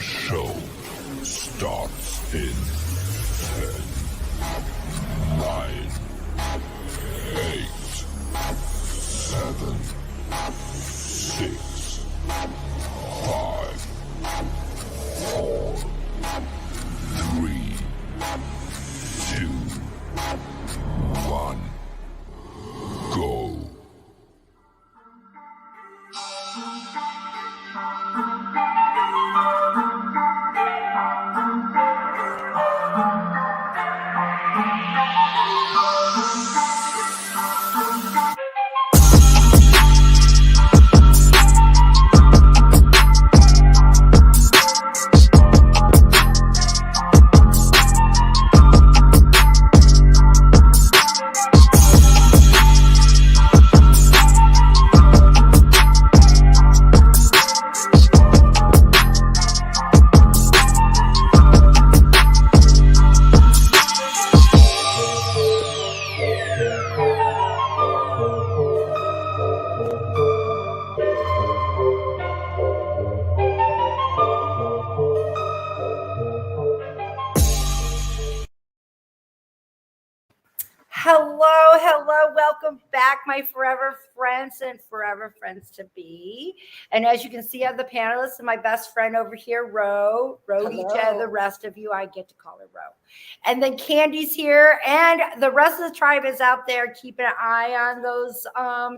show starts in 10, 9, 8, 7, 6, 5, 4, 3, 2, 1, go. Hello. Welcome back, my forever friends and forever friends to be. And as you can see, I have the panelists and my best friend over here, Rody. To the rest of you, I get to call her Ro. And then Kandi's here, and the rest of the tribe is out there keeping an eye on those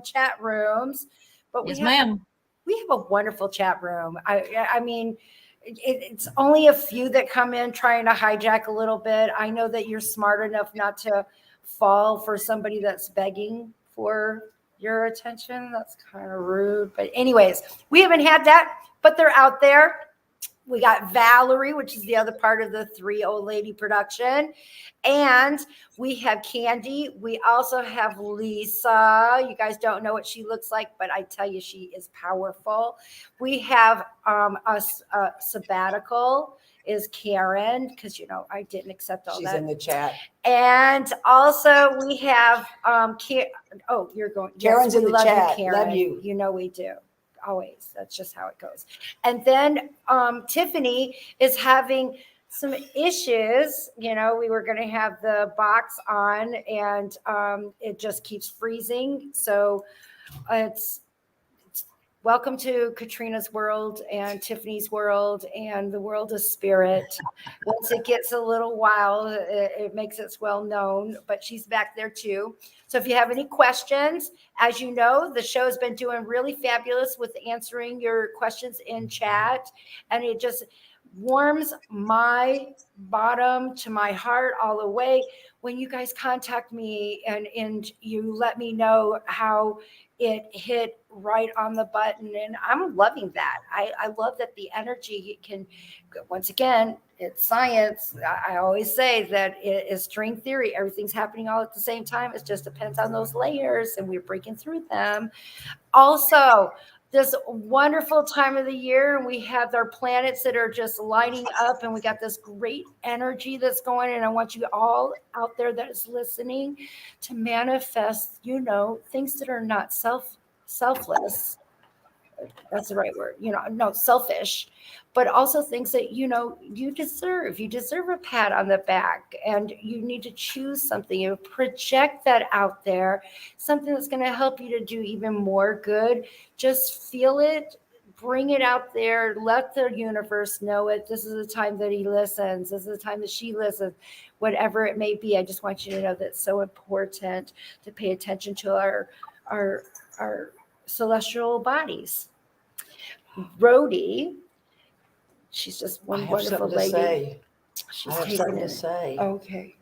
chat rooms. But yes, ma'am. We have a wonderful chat room. I mean, it's only a few that come in trying to hijack a little bit. I know that you're smart enough not to fall for somebody that's begging for your attention. That's kind of rude. But anyways, we haven't had that, but they're out there. We got Valorie, which is the other part of the Three Old Lady production. And we have Kandi. We also have Lisa. You guys don't know what she looks like, but I tell you, she is powerful. We have a sabbatical is Karyn, because, you know, I didn't accept all that. She's in the chat. And also we have, you're going. Karyn's in the chat. Karyn. Love you. You know we do. Always. That's just how it goes. And then Tiffany is having some issues. You know, we were going to have the box on and it just keeps freezing. So it's welcome to Katrina's world and Tiffany's world and the world of spirit. Once it gets a little wild, it makes it well known, but she's back there too. So if you have any questions, as you know, the show has been doing really fabulous with answering your questions in chat. And it just warms my bottom to my heart all the way when you guys contact me and you let me know how it hit right on the button. And I'm loving that. I love that the energy can, once again, it's science. I always say that it is string theory. Everything's happening all at the same time. It just depends on those layers and we're breaking through them. Also, this wonderful time of the year, and we have our planets that are just lining up, and we got this great energy that's going. And I want you all out there that is listening to manifest, you know, things that are not selfless. That's the right word. You know, no, selfish, but also things that, you know, you deserve. You deserve a pat on the back, and you need to choose something. You project that out there, something that's going to help you to do even more good. Just feel it, bring it out there, let the universe know it. This is the time that he listens. This is the time that she listens, whatever it may be. I just want you to know that it's so important to pay attention to our celestial bodies. Rody, she's just one wonderful lady. I have something to say. Okay.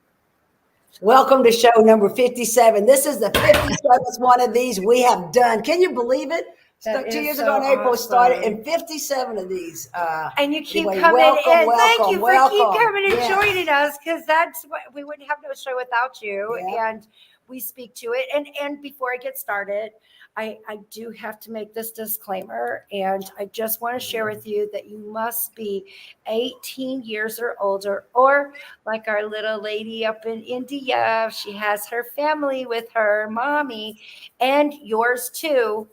Welcome to show number 57. This is the 57th one of these we have done. Can you believe it? 2 years ago in April, started in 57 of these. And you keep anyway, coming in. Thank you for welcome. keep coming and joining us, because that's what we wouldn't have no show without you. Yeah. And we speak to it. And before I get started, I do have to make this disclaimer, and I just want to share with you that you must be 18 years or older, or like our little lady up in India, she has her family with her, mommy, and yours too.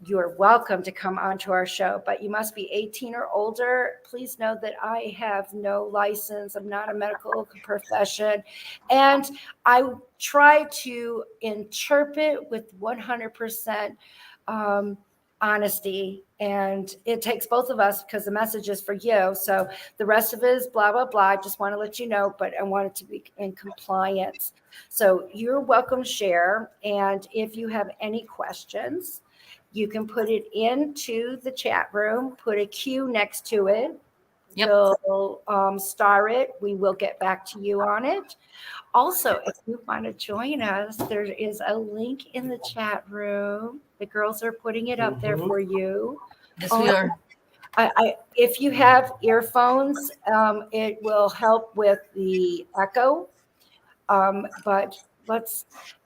you're welcome to come onto our show, but you must be 18 or older. Please know that I have no license. I'm not a medical profession. And I try to interpret with 100% honesty. And it takes both of us because the message is for you. So the rest of it is blah, blah, blah. I just want to let you know, but I want it to be in compliance. So you're welcome to share. And if you have any questions, you can put it into the chat room, put a Q next to it. Yep. We'll star it. We will get back to you on it. Also, if you want to join us, there is a link in the chat room. The girls are putting it up there for you. Yes, we are. If you have earphones, it will help with the echo. But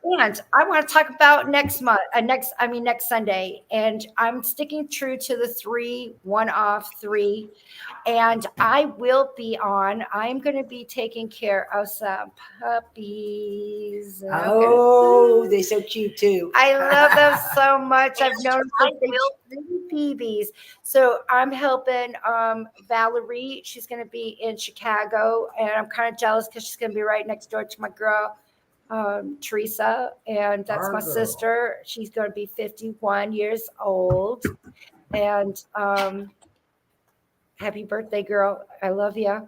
and I want to talk about next Sunday. And I'm sticking true to the 3, 1 off 3. And I'm going to be taking care of some puppies. Oh, they're so cute too. I love them so much. I've known them BBs. So I'm helping Valorie. She's going to be in Chicago, and I'm kind of jealous because she's going to be right next door to my girl, Teresa, and that's my sister. She's going to be 51 years old. And happy birthday, girl. I love you.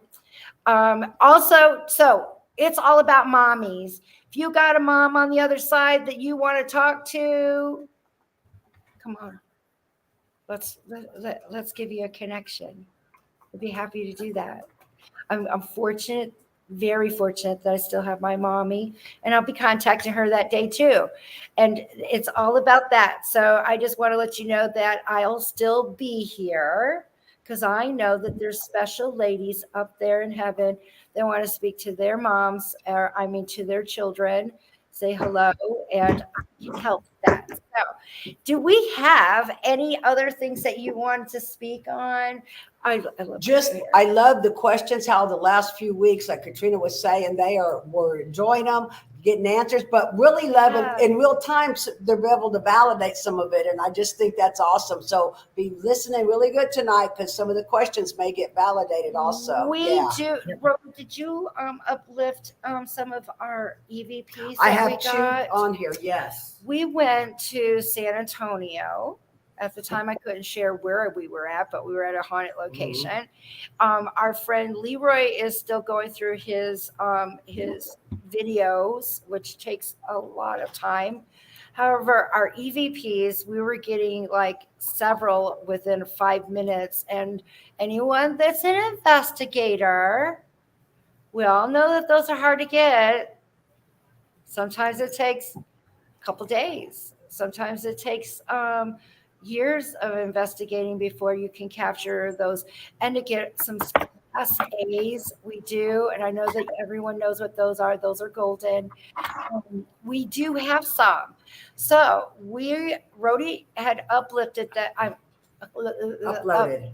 Also, so it's all about mommies. If you got a mom on the other side that you want to talk to, come on. Let's give you a connection. I'd be happy to do that. I'm fortunate, very fortunate that I still have my mommy, and I'll be contacting her that day too. And it's all about that. So I just want to let you know that I'll still be here because I know that there's special ladies up there in heaven that want to speak to their moms, to their children, say hello, and I can help that. So, do we have any other things that you wanted to speak on? I love the questions, how the last few weeks, like Katrina was saying, we're enjoying them, getting answers, but really loving in real time, they're able to validate some of it. And I just think that's awesome. So be listening really good tonight because some of the questions may get validated also. We do. Did you uplift some of our EVPs? I have 2 on here. Yes. We went to San Antonio. At the time, I couldn't share where we were at, but we were at a haunted location. Our friend Leroy is still going through his videos, which takes a lot of time. However, our EVPs, we were getting like several within 5 minutes. And anyone that's an investigator, we all know that those are hard to get. Sometimes it takes a couple days. Sometimes it takes years of investigating before you can capture those. And to get some SAs, we do. And I know that everyone knows what those are. Those are golden. We do have some. So Rody had uplifted that. I'm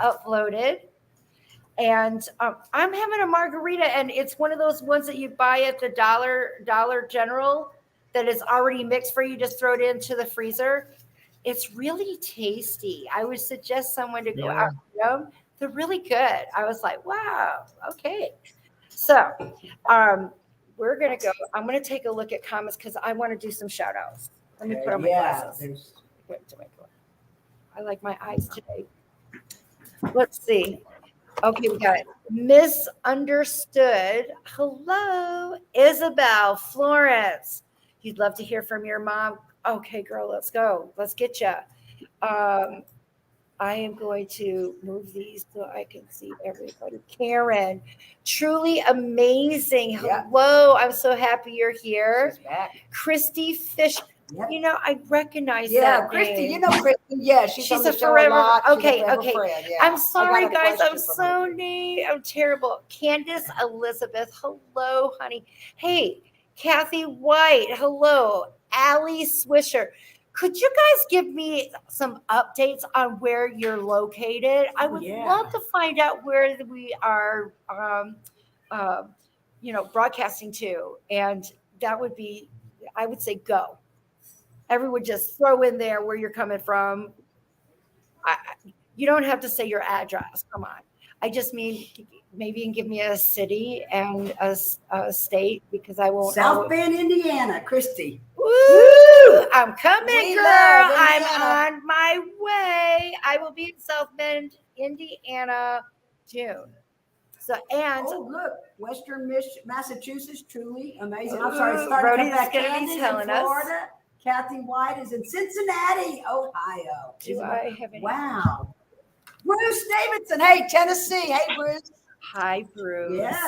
uploaded. And I'm having a margarita, and it's one of those ones that you buy at the Dollar General that is already mixed for you. Just throw it into the freezer. It's really tasty. I would suggest someone to go out and get them. They're really good. I was like, wow, okay. So we're going to go. I'm going to take a look at comments because I want to do some shout outs. Let me put on my glasses. I like my eyes today. Let's see. Okay, we got it. Misunderstood. Hello, Isabel, Florence. You'd love to hear from your mom. Okay, girl, let's go. Let's get you. I am going to move these so I can see everybody. Karyn, truly amazing. Hello, I'm so happy you're here. She's back. Christy Fish. Yep. I recognize that. Yeah, Christy, Christy. Yeah, she's on the show forever. A lot. Okay. Friend. Yeah. I'm sorry, guys. I'm so neat. I'm terrible. Candace Elizabeth. Hello, honey. Hey, Kathy White. Hello. Allie Swisher. Could you guys give me some updates on where you're located? I would love to find out where we are, broadcasting to. And that would be, I would say, go. Everyone just throw in there where you're coming from. you don't have to say your address. Come on. I just mean maybe you can give me a city and a state because I won't. South Bend, Indiana, Christy. Woo! I'm coming, We girl. love I'm Indiana. on my way. I will be in South Bend, Indiana, June. So and Oh, look, Western Massachusetts, truly amazing. I'm sorry, it's starting to come Rhoda's back. going to be Kandi's in telling us. Florida. Kathy White is in Cincinnati, Ohio. Do I have any? Wow. Bruce Davidson. Hey, Tennessee. Hey, Bruce. Hi, Bruce. Yeah.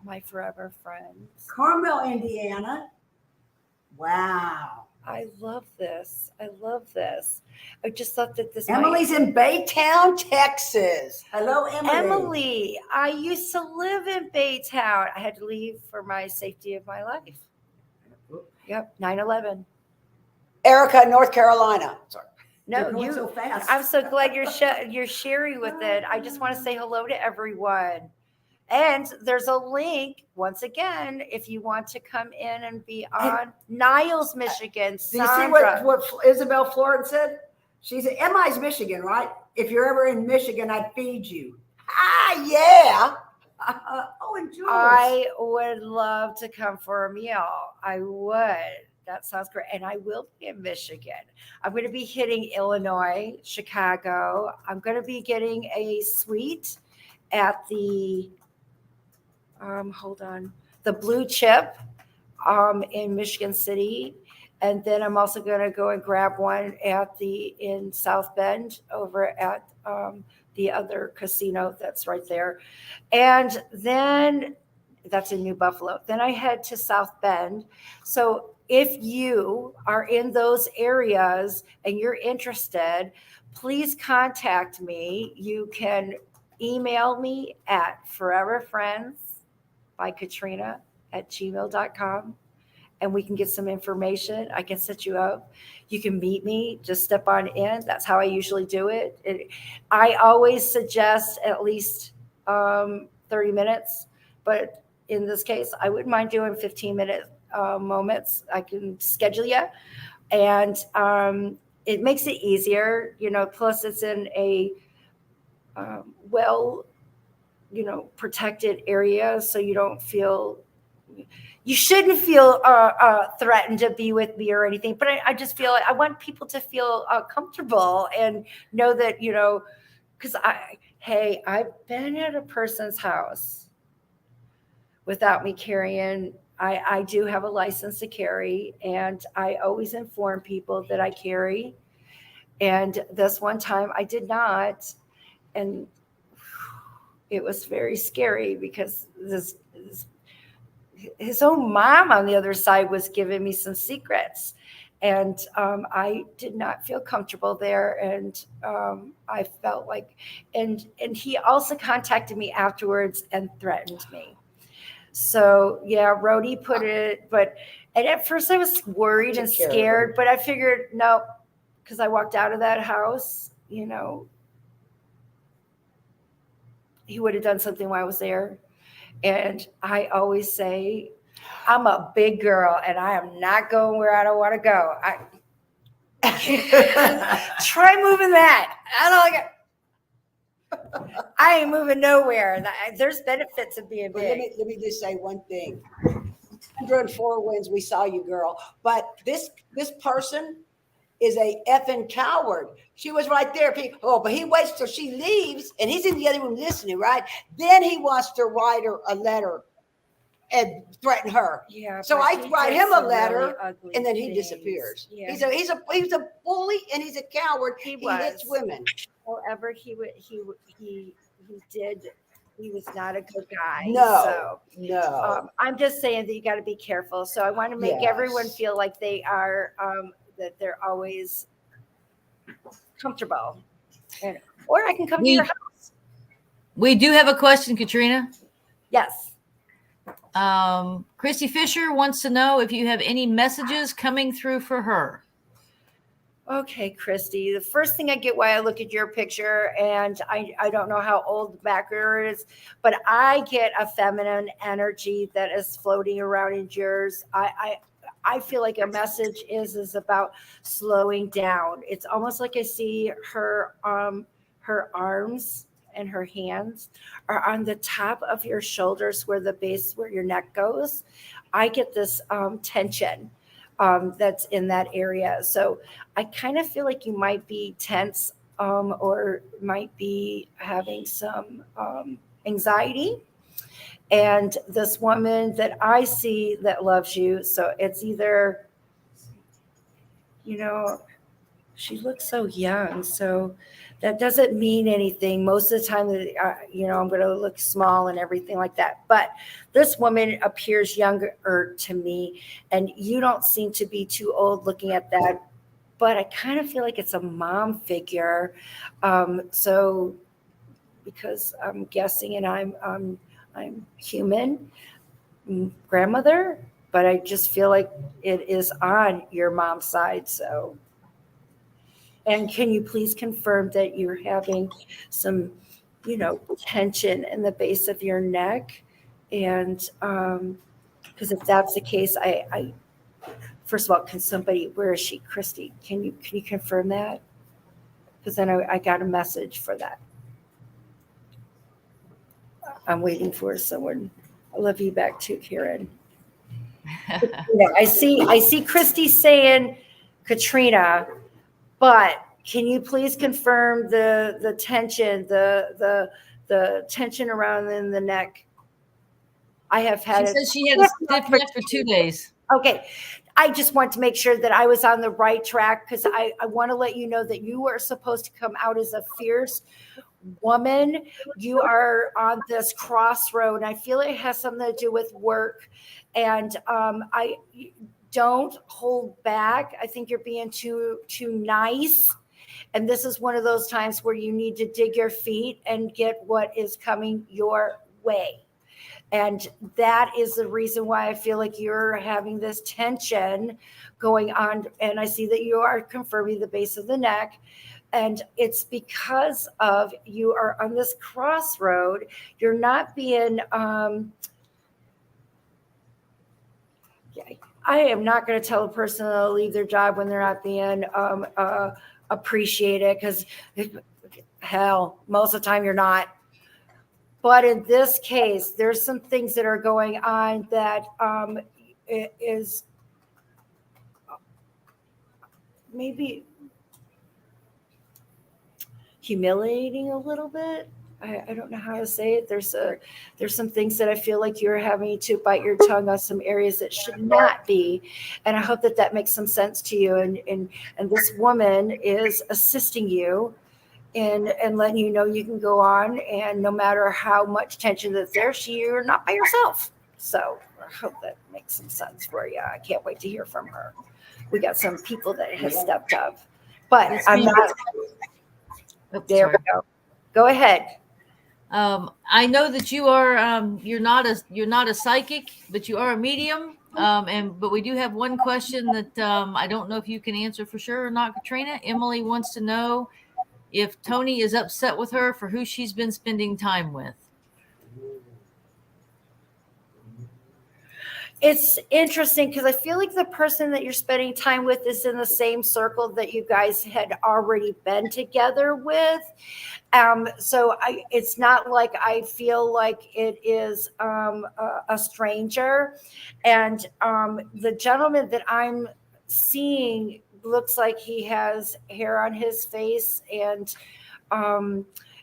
My forever friend. Carmel, Indiana. Wow. I love this. I love this. I just thought that this Emily's in Baytown, Texas. Hello, Emily. Emily, I used to live in Baytown. I had to leave for my safety of my life. Yep, 9/11. Erica, North Carolina. Sorry. No, You're going so fast. I'm so glad you're sharing with it. I just want to say hello to everyone. And there's a link once again if you want to come in and be on Niles, Michigan. Do you see what Isabel Florence said? She said, "MI's Michigan, right? If you're ever in Michigan, I'd feed you." Ah, yeah. Oh, and Jules. I would love to come for a meal. I would. That sounds great. And I will be in Michigan. I'm going to be hitting Illinois, Chicago. I'm going to be getting a suite at the, the Blue Chip in Michigan City. And then I'm also going to go and grab one in South Bend over at the other casino that's right there. And then that's in New Buffalo. Then I head to South Bend. So if you are in those areas and you're interested, please contact me. You can email me at foreverfriends@gmail.com and we can get some information. I can set you up. You can meet me, just step on in. That's how I usually do it. I always suggest at least 30 minutes, but in this case, I wouldn't mind doing 15-minute moments. I can schedule you, and it makes it easier, plus it's in a protected area, so you shouldn't feel threatened to be with me or anything, but I just feel like I want people to feel comfortable and know that, because I've been at a person's house without me carrying. I do have a license to carry, and I always inform people that I carry. And this one time I did not, and it was very scary because his own mom on the other side was giving me some secrets, and I did not feel comfortable there. And I felt like, and he also contacted me afterwards and threatened me. So yeah, Rody put it, and at first I was worried and scared, but I figured no, because I walked out of that house, he would have done something while I was there. And I always say, I'm a big girl and I am not going where I don't want to go. Try moving that. I don't like it. I ain't moving nowhere. There's benefits of being big. Let me just say one thing. 104 wins. We saw you, girl. But this person is a effing coward. She was right there. But he waits till she leaves, and he's in the other room listening, right? Then he wants to write her a letter and threaten her. Yeah. So I write him a letter, really and then he things. disappears. Yeah. He's a bully, and he's a coward. He hits women. However, he did. He was not a good guy. No. I'm just saying that you got to be careful. So I want to make everyone feel like they are, that they're always comfortable. Or I can come to your house. We do have a question, Katrina. Yes. Christy Fisher wants to know if you have any messages coming through for her. Okay, Christy. The first thing I get when I look at your picture, and I don't know how old the background is, but I get a feminine energy that is floating around in yours. I feel like a message is about slowing down. It's almost like I see her her arms and her hands are on the top of your shoulders where the base where your neck goes. I get this tension that's in that area. So I kind of feel like you might be tense or might be having some anxiety. And this woman that I see that loves you, so it's either, she looks so young, so that doesn't mean anything. Most of the time, I'm going to look small and everything like that. But this woman appears younger to me, and you don't seem to be too old looking at that. But I kind of feel like it's a mom figure. So because I'm guessing, and I'm human, grandmother, but I just feel like it is on your mom's side. So. And can you please confirm that you're having some, tension in the base of your neck? And because if that's the case, I first of all, where is she, Christy? Can you confirm that? Because then I got a message for that. I'm waiting for someone. I love you back too, Karyn. I see Christy saying Katrina. But can you please confirm the tension, the tension around in the neck? I have had She says she had a stiff neck for 2 days. Okay. I just want to make sure that I was on the right track, because I want to let you know that you are supposed to come out as a fierce woman. You are on this crossroad, and I feel it has something to do with work. And I don't hold back. I think you're being too nice. And this is one of those times where you need to dig your feet and get what is coming your way. And that is the reason why I feel like you're having this tension going on. And I see that you are confirming the base of the neck. And it's because of you are on this crossroad. You're not being I am not going to tell a person to leave their job when they're not being appreciated, because hell, most of the time you're not. But in this case, there's some things that are going on that is maybe humiliating a little bit. I don't know how to say it. There's some things that I feel like you're having to bite your tongue on some areas that should not be. And I hope that makes some sense to you. And this woman is assisting you and letting you know you can go on. And no matter how much tension that's there, you're not by yourself. So I hope that makes some sense for you. I can't wait to hear from her. We got some people that have stepped up. But I'm not. There we go. Go ahead. I know that you are you're not a psychic, but you are a medium. But we do have one question that I don't know if you can answer for sure or not, Katrina. Emily wants to know if Tony is upset with her for who she's been spending time with. It's interesting because I feel like the person that you're spending time with is in the same circle that you guys had already been together with. So it's not like I feel like it is a stranger. And the gentleman that I'm seeing looks like he has hair on his face, and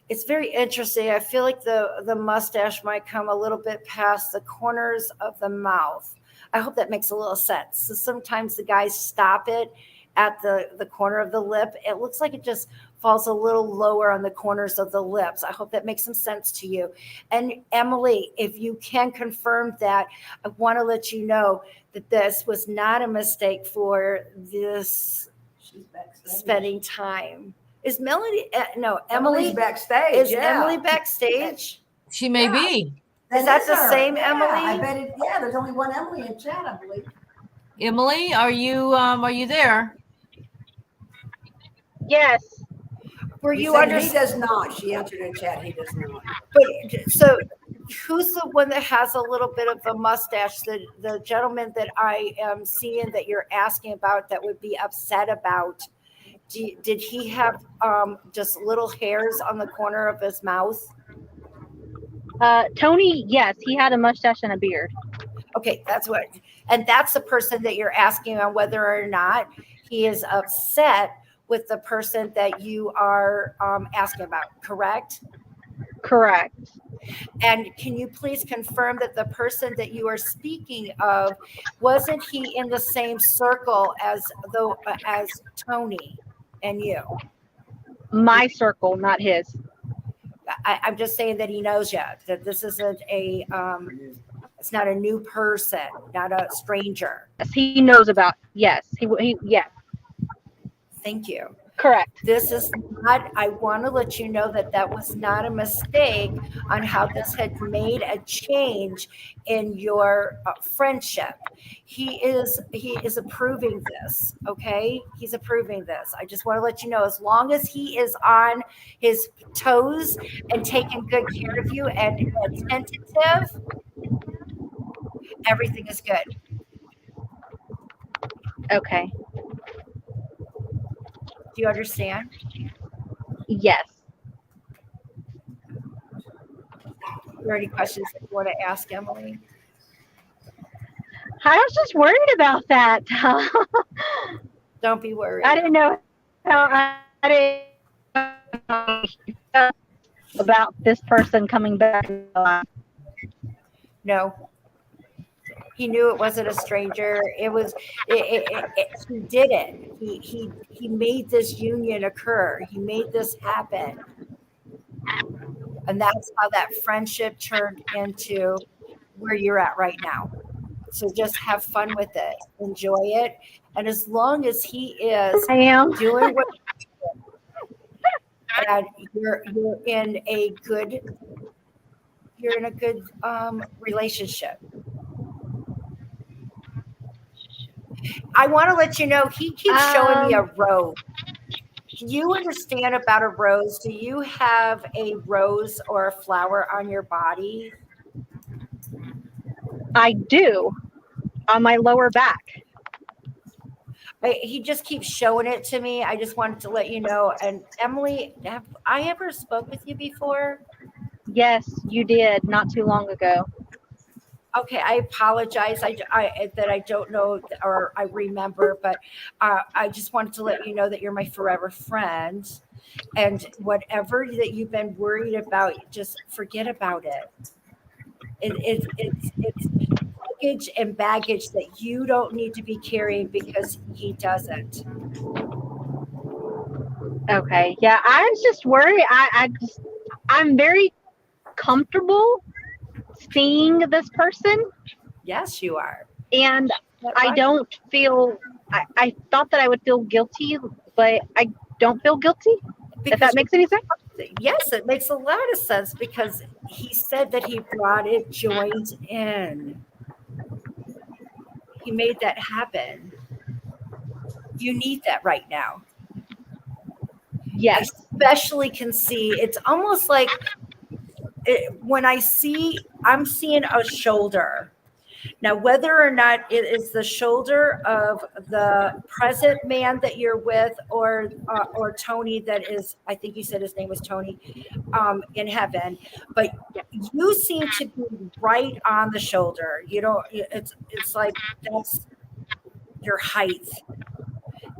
it's very interesting. I feel like the mustache might come a little bit past the corners of the mouth. I hope that makes a little sense. So sometimes the guys stop it at the corner of the lip. It looks like it just falls a little lower on the corners of the lips. I hope that makes some sense to you. And Emily, if you can confirm that, I want to let you know that this was not a mistake for this spending time. Is Melody? No, Emily's backstage. Is Emily backstage? She may be. Is that the same Emily? I bet it. Yeah, there's only one Emily in chat, I believe. Emily, are you there? Yes. Were He you said under? He does not. She answered in chat. He does not. But so, who's the one that has a little bit of a mustache? The gentleman that I am seeing that you're asking about that would be upset about did he have just little hairs on the corner of his mouth? Tony, yes, he had a mustache and a beard. Okay, and that's the person that you're asking on whether or not he is upset with the person that you are asking about, correct? Correct. And can you please confirm that the person that you are speaking of, wasn't he in the same circle as Tony and you? My circle, not his. I'm just saying that he knows you, that this isn't it's not a new person, not a stranger. Yes, he knows about. Yes, yes. Thank you. Correct. This is not, I want to let you know that that was not a mistake on how this had made a change in your friendship. He is approving this, okay? He's approving this. I just want to let you know, as long as he is on his toes and taking good care of you and attentive, everything is good. Okay. Do you understand? Yes. Are there any questions that you want to ask Emily? I was just worried about that. Don't be worried. I didn't know how I didn't know about this person coming back. No. He knew it wasn't a stranger. It was. He did it. He made this union occur. He made this happen, and that's how that friendship turned into where you're at right now. So just have fun with it, enjoy it, and as long as he is I am doing what, and you're in a good relationship. I want to let you know he keeps showing me a rose. Do you understand about a rose? Do you have a rose or a flower on your body? I do, on my lower back. He just keeps showing it to me. I just wanted to let you know. And Emily, have I ever spoke with you before? Yes, you did not too long ago. Okay, I apologize. I that I don't know or I remember, but I just wanted to let you know that you're my forever friend, and whatever that you've been worried about, just forget about it. It's luggage and baggage that you don't need to be carrying because he doesn't. Okay, yeah, I was just worried. I'm very comfortable seeing this person, Yes, you are. and That's I right. don't feel. I thought that I would feel guilty, but I don't feel guilty. If that makes any sense. Yes, it makes a lot of sense because he said that he brought it joined in. He made that happen. You need that right now. Yes. Especially can see, it's almost like when I'm seeing a shoulder. Now, whether or not it is the shoulder of the present man that you're with, or Tony, that is, I think you said his name was Tony, in heaven, but you seem to be right on the shoulder. You don't. It's like that's your height,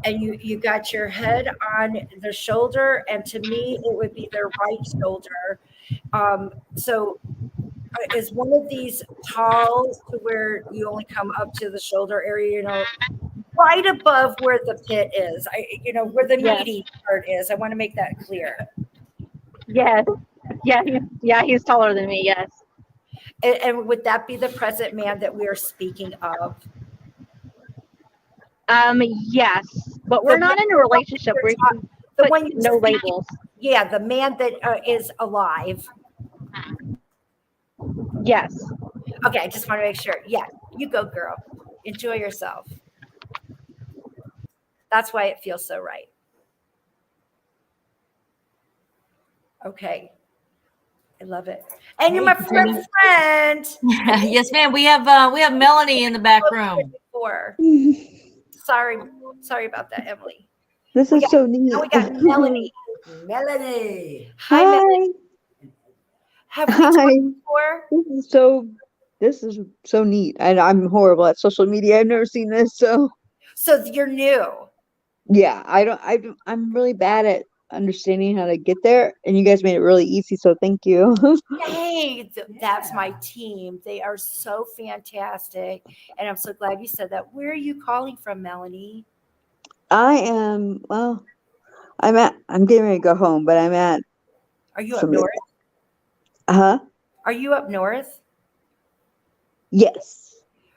and you got your head on the shoulder, and to me, it would be their right shoulder. So is one of these tall to where you only come up to the shoulder area, right above where the pit is, where the Yes. meaty part is. I want to make that clear. Yes. Yeah. He's taller than me. Yes. And would that be the present man that we are speaking of? Yes, but we're not in a relationship. We're The one you no labels. Yeah, the man that is alive. Yes. Okay, I just want to make sure. Yeah, you go, girl. Enjoy yourself. That's why it feels so right. Okay. I love it. And you're my friend. Yes, ma'am. We have Melanie in the back room. Sorry about that, Emily. This We is got, so neat. now we got Melanie. Melanie. Hi, Melanie. Hi. Have we talked Hi. before? This is so neat. And I'm horrible at social media. I've never seen this, so So you're new. yeah, I'm really bad at understanding how to get there, and you guys made it really easy, so thank you. Hey, that's my team. They are so fantastic. And I'm so glad you said that. Where are you calling from, Melanie? I am, well, I'm getting ready to go home, but I'm at Are you up somebody. north? Uh-huh. Are you up north? Yes.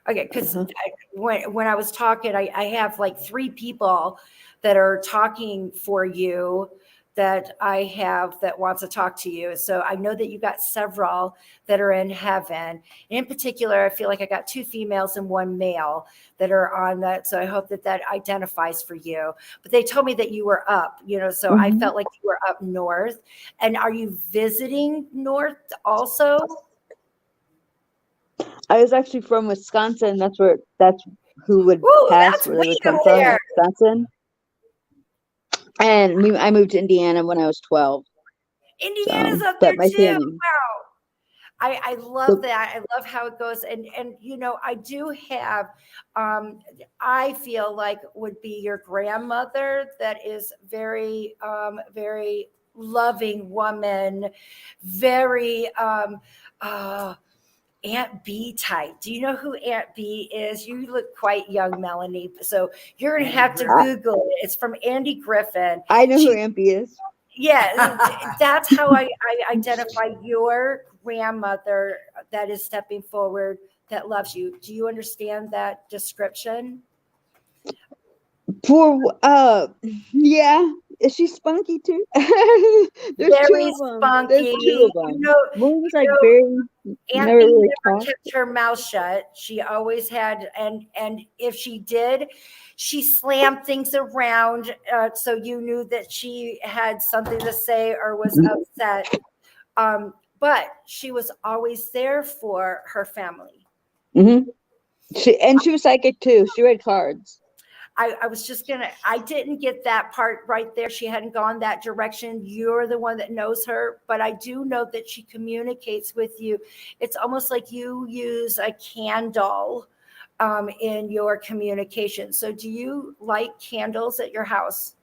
Okay, because Uh-huh. when I was talking, I have like 3 people that are talking for you that I have that wants to talk to you. So I know that you got several that are in heaven. In particular, I feel like I got 2 females and 1 male that are on that. So I hope that that identifies for you. But they told me that you were up, so I Mhm. felt like you were up north. And are you visiting north also? I was actually from Wisconsin. That's who would Ooh, pass, that's where they way would up come from, there. Wisconsin. And I moved to Indiana when I was 12. Indiana's So, up there but my too. family. Wow. I love So, that. I love how it goes. And I do have I feel like would be your grandmother that is very very loving woman, very Aunt B type. Do you know who Aunt B is? You look quite young, Melanie. So you're gonna have to I, Google it. It's from Andy Griffin. I know who She Ampy is. Yeah, that's how I identify your grandmother that is stepping forward that loves you. Do you understand that description? For yeah, is she spunky too? There's 2 Very of them. There's spunky. 2 of them. One's like You very Aunt never B really never talked. kept her mouth shut. She always had, and if she did, she slammed things around, so you knew that she had something to say or was upset. But she was always there for her family. Mm-hmm. She was psychic too. She read cards. I was just I didn't get that part right there. She hadn't gone that direction. You're the one that knows her, but I do know that she communicates with you. It's almost like you use a candle in your communication. So, do you light candles at your house?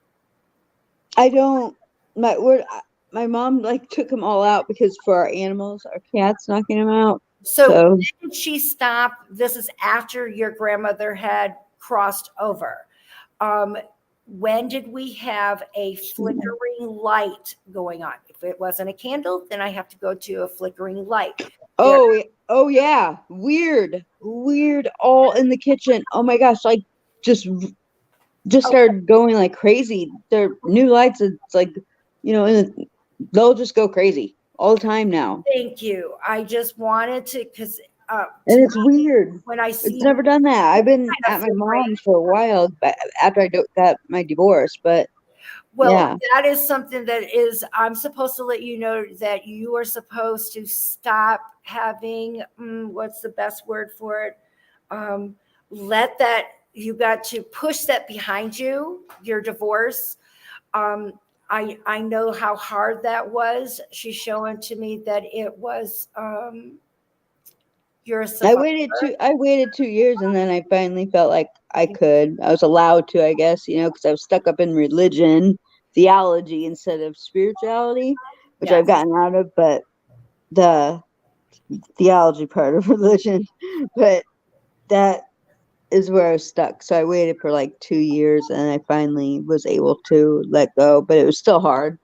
I don't. My mom like took them all out because for our animals, our cats knocking them out. So, So didn't she stop? This is after your grandmother had crossed over. Um, when did we have a flickering light going on? If it wasn't a candle, then I have to go to a flickering light. There, oh yeah, weird, all in the kitchen. Oh my gosh, like just oh, started going like crazy. They're new lights. It's like and they'll just go crazy all the time now, thank you. I just wanted to, because to and it's me, weird. when I It's see never done that. I've been kind of at my flickering, mom's for a while, but after I got my divorce. But well, yeah, that is something that is, I'm supposed to let you know that you are supposed to stop having, what's the best word for it? Let that, you got to push that behind you, your divorce. Um, I know how hard that was. She's showing to me that it was, you're a survivor. I waited 2 years, and then I finally felt like I was allowed to, I guess, because I was stuck up in religion, theology instead of spirituality, which I've Yes. gotten out of, but the theology part of religion, but that is where I was stuck. So I waited for like 2 years, and I finally was able to let go, but it was still hard.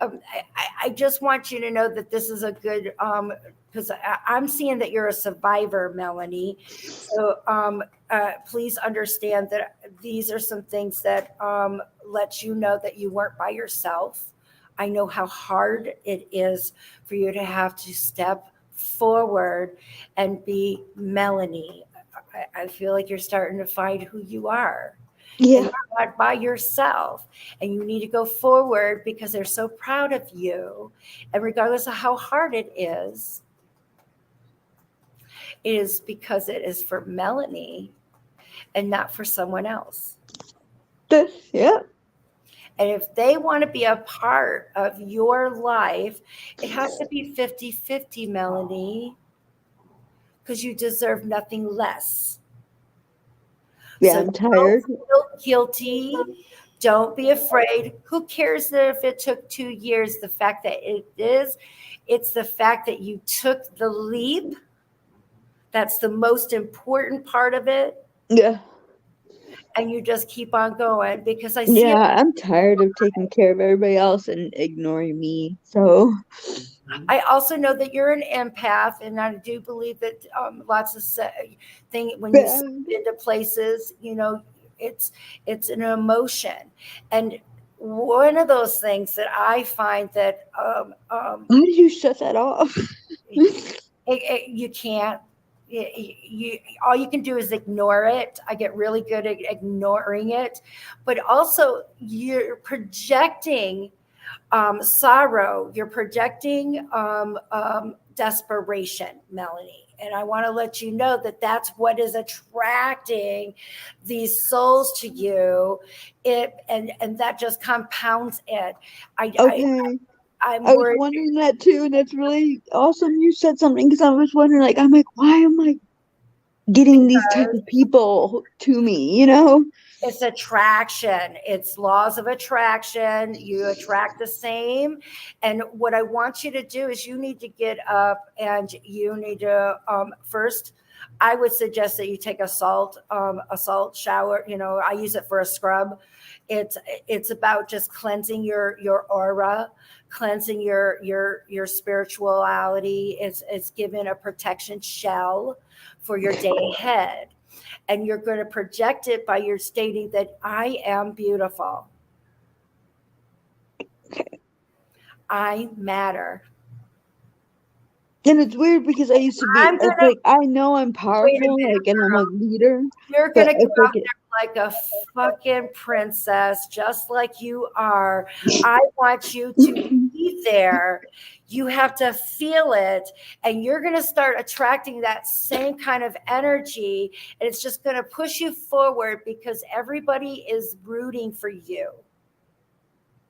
I just want you to know that this is a good, because I'm seeing that you're a survivor, Melanie. So please understand that these are some things that let you know that you weren't by yourself. I know how hard it is for you to have to step forward and be Melanie. I feel like you're starting to find who you are. And Yeah. you're not by yourself, and you need to go forward because they're so proud of you. And regardless of how hard it is because it is for Melanie and not for someone else. Yeah. And if they want to be a part of your life, it has to be 50-50, Melanie, because you deserve nothing less. Yeah, So I'm tired. don't feel guilty. Don't be afraid. Who cares that if it took 2 years? The fact that it's the fact that you took the leap. That's the most important part of it. Yeah. And you just keep on going, because I see Yeah, it. I'm tired of taking care of everybody else and ignoring me. So, I also know that you're an empath, and I do believe that lots of thing when you yeah. step into places, it's an emotion. And one of those things that I find that Why did you shut that off? you can't. All you can do is ignore it. I get really good at ignoring it, but also you're projecting sorrow. You're projecting desperation, Melanie. And I want to let you know that that's what is attracting these souls to you. And that just compounds it. Okay. I'm I was worried. wondering that too, and that's really awesome. You said something because I was wondering, like, I'm like, why am I getting these type of people to me? It's attraction. It's laws of attraction. You attract the same. And what I want you to do is you need to get up and you need to first. I would suggest that you take a salt shower. I use it for a scrub. It's about just cleansing your aura, cleansing your spirituality. It's given a protection shell for your day ahead. And you're going to project it by your stating that I am beautiful. I matter. And it's weird because I used to be, I'm it's gonna like, I know I'm wait a powerful, minute, like, and I'm a leader, You're but gonna come it's like, out there like a fucking princess, just like you are. I want you to be there. You have to feel it, and you're gonna start attracting that same kind of energy, and it's just gonna push you forward because everybody is rooting for you.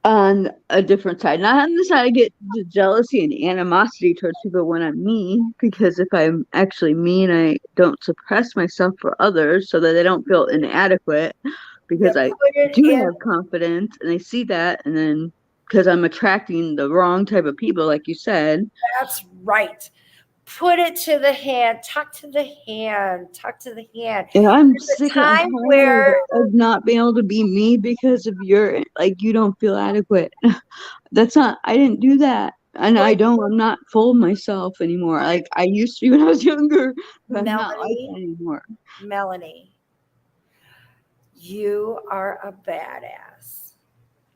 on a different side. Not on the side I get the jealousy and animosity towards people when I'm mean, because if I'm actually mean, I don't suppress myself for others so that they don't feel inadequate, You because I put it do in. have confidence and they see that, and then because I'm attracting the wrong type of people, like you said. That's right. Put it to the hand. Talk to the hand. Talk to the hand. And I'm There's a sick and time tired where of not being able to be me because of your, like, you don't feel adequate. That's not, I didn't do that. And what I'm not full of myself anymore. Like I used to be when I was younger, but I'm not like that Melanie, anymore. Melanie, you are a badass.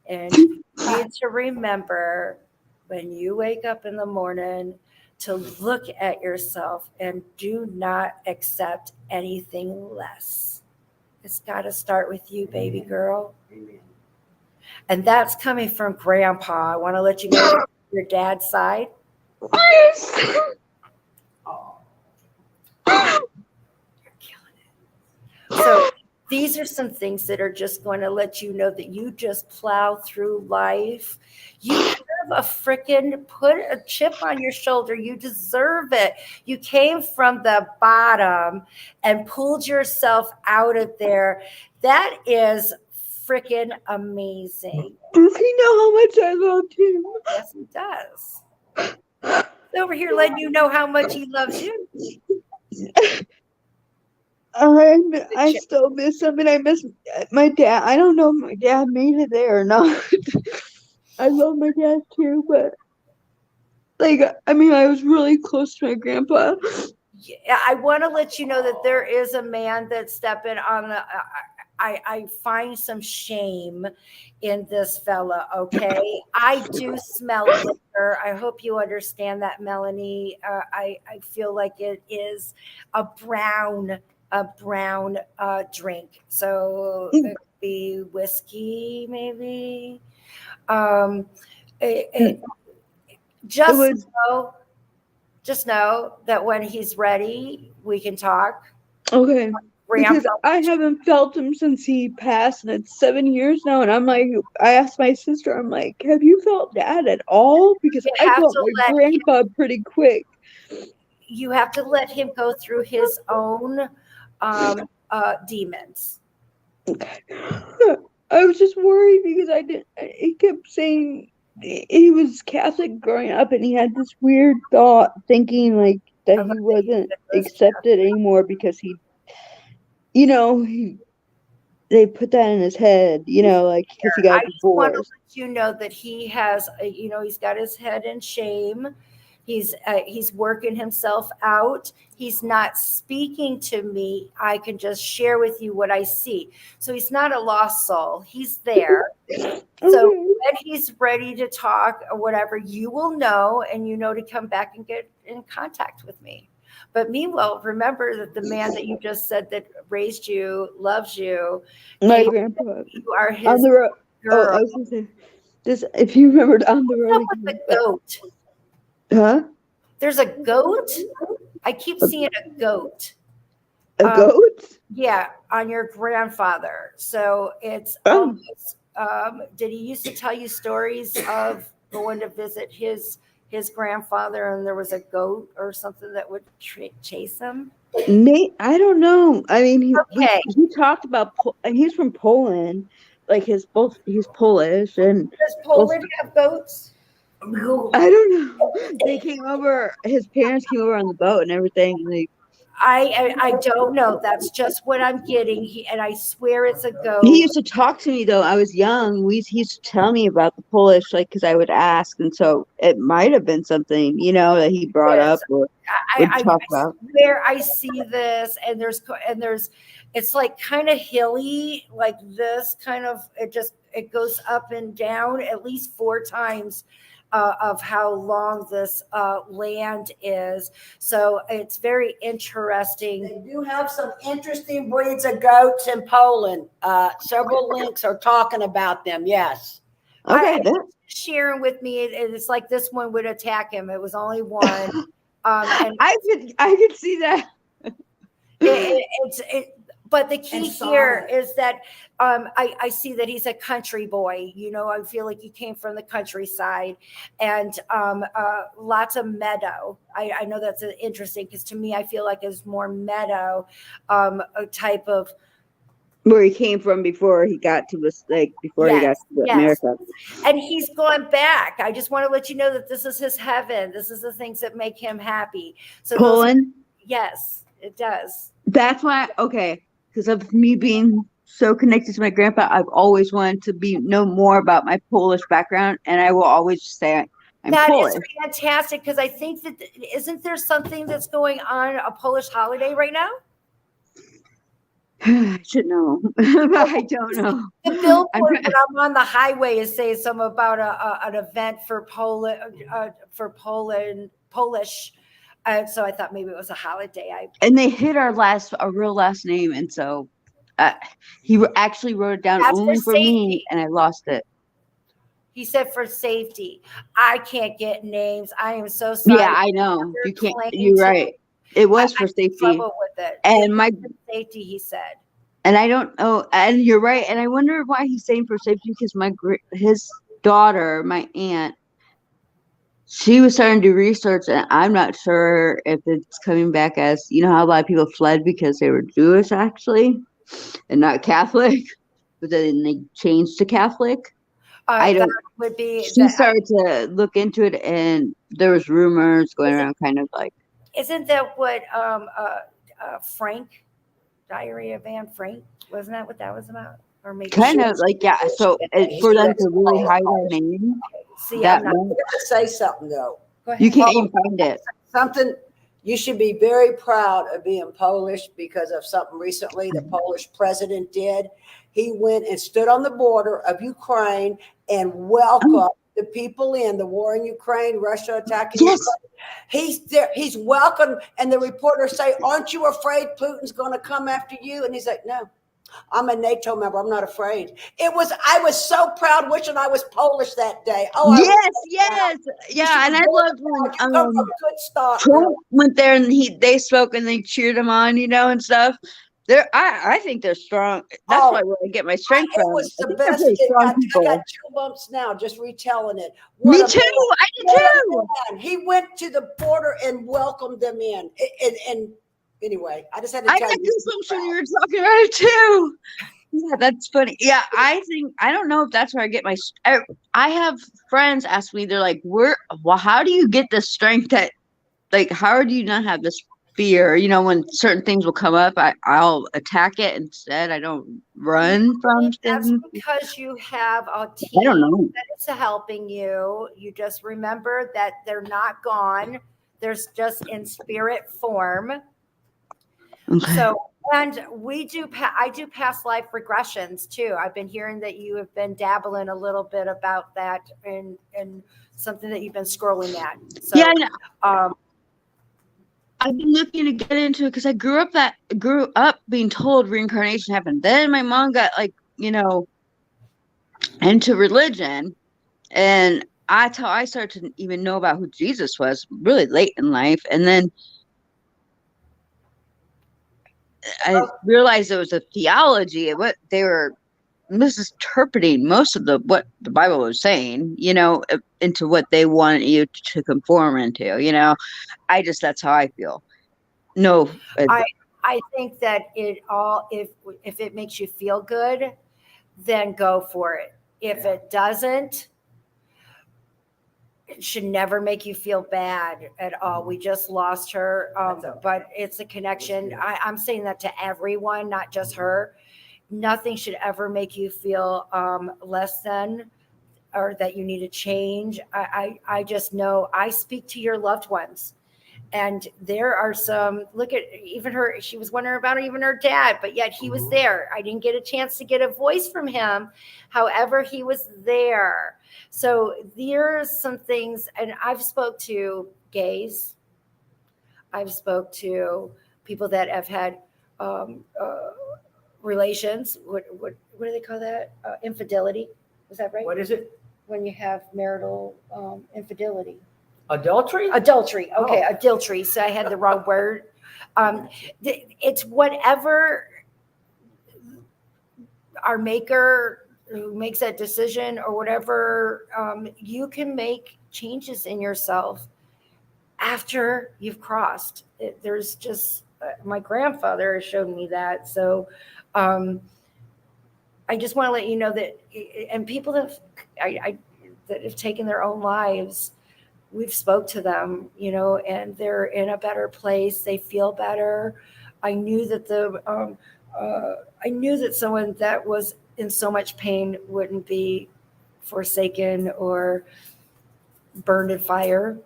And you need to remember when you wake up in the morning to look at yourself and do not accept anything less. It's got to start with you, baby girl. And that's coming from grandpa. I want to let you know your dad's side. You're killing it. So these are some things that are just going to let you know that you just plow through life. You have a freaking put a chip on your shoulder. You deserve it. You came from the bottom and pulled yourself out of there. That is freaking amazing. Does he know how much I loved him? Yes, he does. He's over here letting you know how much he loves you. I still miss him, and I miss my dad. I don't know if my dad made it there or not. I love my dad too, but like, I mean, I was really close to my grandpa. Yeah, I want to let you know that there is a man that's stepping on the. I find some shame in this fella. Okay, I do smell liquor. I hope you understand that, Melanie. I feel like it is a brown drink. So it could be whiskey, maybe. Um, it, it, It was just know that when he's ready, we can talk. okay. because grandpa. I haven't felt him since he passed, and it's 7 years now. And I'm like, I asked my sister, I'm like, have you felt Dad at all? Because You I have felt to my let grandpa pretty quick. you have to let him go through his own demons. I was just worried because I didn't. He kept saying he was Catholic growing up, and he had this weird thought, thinking like that he wasn't accepted anymore because he they put that in his head, like because he I got just want to divorced. let you know that he has, he's got his head in shame. He's working himself out. He's not speaking to me. I can just share with you what I see. So he's not a lost soul. He's there. So Okay. when he's ready to talk or whatever, you will know, and to come back and get in contact with me. But meanwhile, remember that the man that you just said that raised you, loves you, My gave grandpa you are on his the road. Oh, girl. I was gonna say this. If you remembered on the What's road up with again, the goat? huh? There's a goat. I keep seeing a goat. A goat? Yeah, on your grandfather. So it's Oh, did he used to tell you stories of going to visit his grandfather, and there was a goat or something that would chase him? I don't know. I mean, Okay. he talked about and he's from Poland, like he's Polish and Does both. Poland have goats? I don't know. They came over. His parents came over on the boat and everything. And I don't know. That's just what I'm getting. And I swear it's a he goat. used to talk to me though. I was young. He used to tell me about the Polish, like because I would ask, and so it might have been something that he brought up Yes. or would I talk about. swear I see this, and there's it's like kind of hilly, like this kind of, it goes up and down at least 4 times of how long this land is. So it's very interesting. They do have some interesting breeds of goats in Poland. Several links are talking about them. Yes. Okay, Sharing with me, it's like this one would attack him. It was only one. And I could see that. but the key And here solid. is that I see that he's a country boy. I feel like he came from the countryside, and lots of meadow. I know that's interesting because to me, I feel like it's more meadow, a type of. Where he came from before he got to this, like before he got to America. And he's going back. I just want to let you know that this is his heaven. This is the things that make him happy. So Poland? Yes, it does. That's why, okay, because of me being so connected to my grandpa, I've always wanted to know more about my Polish background, and I will always say I'm That Polish. is fantastic because I think that isn't there something that's going on, a Polish holiday right now? I should know, but I don't know. The billboard when I'm on the highway is saying something about an event for Polish. So I thought maybe it was a holiday. And they hit our real last name, and so he actually wrote it down only for me, and I lost it. He said for safety. I can't get names. I am so sorry. Yeah, I know. You can't. You're right. It was for safety. Trouble with it. And safety, he said. And I don't know. And you're right. And I wonder why he's saying for safety because his daughter, my aunt, she was starting to do research, and I'm not sure if it's coming back as how a lot of people fled because they were Jewish actually, and not Catholic, but then they changed to Catholic. I don't. Would be. She started to look into it, and there was rumors going around, kind of like. Isn't that what Frank, Diary of Anne Frank, wasn't that what that was about? Or maybe kind of like So for them to really hide their name, see, I'm not to say something though. You can't even find it. Something you should be very proud of being Polish because of something recently the Polish president did. He went and stood on the border of Ukraine and welcomed the people in the war in Ukraine, Russia attacking Ukraine. He's there. He's welcome. And the reporters say, "Aren't you afraid Putin's going to come after you?" And he's like, "No, I'm a NATO member. I'm not afraid." I was so proud, wishing I was Polish that day. Oh, yes. Yeah. And I loved when good start. Trump went there and they spoke and they cheered him on, and stuff. I think they're strong. That's Oh, probably where I get my strength It from. was I the think they're best. pretty strong I people. got chill bumps now just retelling it. Me What a too. man. I did What a too. man. He went to the border and welcomed them in. And anyway, I just had to I tell got you. goosebumps when you were talking about it too. Yeah, that's funny. Yeah, I think I don't know if that's where I get my. I have friends ask me, they're like, Well, how do you get the strength that, like, how do you not have this fear? You know, when certain things will come up, I'll attack it instead. I don't run from That's things. because you have a I don't team know. that is helping you. You just remember that they're not gone. There's just in spirit form. Okay. So, and I do past life regressions too. I've been hearing that you have been dabbling a little bit about that and something that you've been scrolling at. So, Yeah, I know. um, I've been looking to get into it because I grew up being told reincarnation happened. Then my mom got, like, into religion, and that's how I started to even know about who Jesus was really late in life. And then I realized it was a theology of what they were misinterpreting most of what the Bible was saying, into what they wanted you to conform into. That's how I feel. No, I think that if it makes you feel good, then go for it. If it doesn't, it should never make you feel bad at all. We just lost her, but it's a connection. I'm saying that to everyone, not just her. Nothing should ever make you feel less than or that you need to change. I just know I speak to your loved ones. And there are some, look at even her, she was wondering about even her dad, but yet he was there. I didn't get a chance to get a voice from him. However, he was there. So there's some things, and I've spoke to gays. I've spoke to people that have had relations. What do they call that? Infidelity. Is that right? What is it? When you have marital infidelity. Adultery? Adultery. Okay, adultery. So I had the wrong word. It's whatever our maker who makes that decision or whatever, you can make changes in yourself after you've crossed. There's just, my grandfather showed me that. So I just want to let you know that, and people that have taken their own lives, we've spoke to them, and they're in a better place. They feel better. I knew that I knew that someone that was in so much pain wouldn't be forsaken or burned in fire.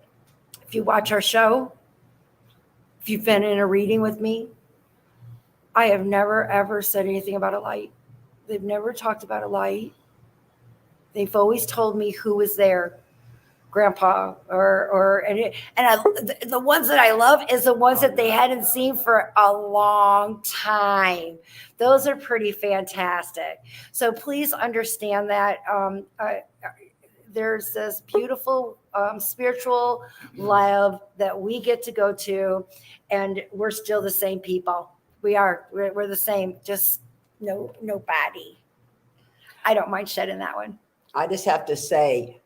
If you watch our show, if you've been in a reading with me, I have never, ever said anything about a light. They've never talked about a light. They've always told me who was there. Grandpa the ones that I love is the ones that they hadn't seen for a long time. Those are pretty fantastic. So please understand that there's this beautiful spiritual love that we get to go to, and we're still the same people. We're the same, just nobody. I don't mind shedding that one. I just have to say,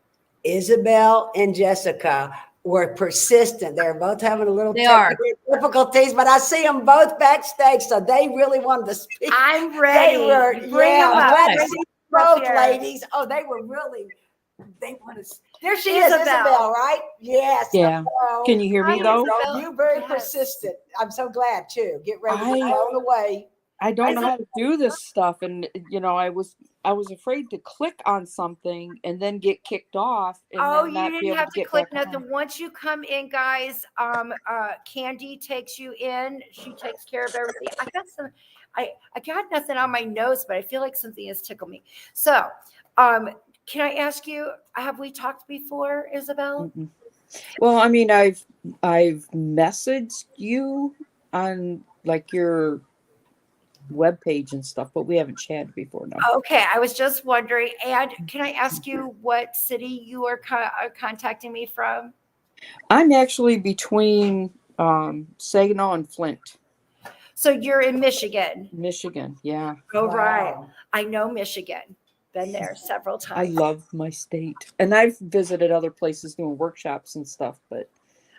Isabel and Jessica were persistent. They're both having a little difficulties, but I see them both backstage, so they really wanted to speak. I'm ready. They were, Bring them up. glad to Bring see them up both here. ladies. Oh, they were really. They want to. There she is, Isabel, right? Yes. Yeah. Hello. Can you hear me Hi, though? Isabel. You very Yes. persistent. I'm so glad too. Get ready to be I- blown away. I don't know how to do this stuff, and I was afraid to click on something and then get kicked off and then You not be didn't able have to to get click back nothing. on. Once you come in, guys, Kandi takes you in. She takes care of everything. I got nothing on my nose, but I feel like something has tickled me. So, can I ask you, have we talked before, Isabel? Mm-mm. Well, I mean, I've messaged you on like your webpage and stuff, but we haven't chatted before now. Okay, I was just wondering. And can I ask you what city you are contacting me from? I'm actually between Saginaw and Flint. So you're in Michigan. Michigan. Yeah. Oh, right. Wow. I know Michigan. Been there several I times. love my state. And I've visited other places doing workshops and stuff, but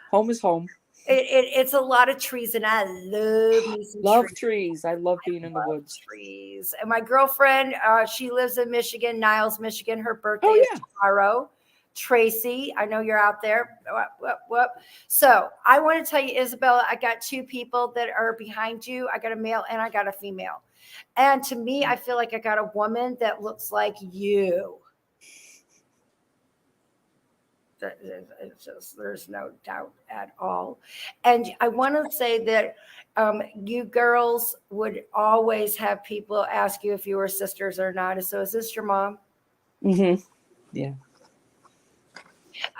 home is home. It's a lot of trees, and I love me some Love trees. trees. I love being in the Love woods. trees. And my girlfriend, she lives in Michigan, Niles, Michigan. Her birthday Oh, is yeah. tomorrow. Tracy, I know you're out there. Whoop. So I want to tell you, Isabella, I got two people that are behind you. I got a male and I got a female. And to me, I feel like I got a woman that looks like you. It's just, there's no doubt at all. And I want to say that you girls would always have people ask you if you were sisters or not. So is this your mom? Mm-hmm. Yeah.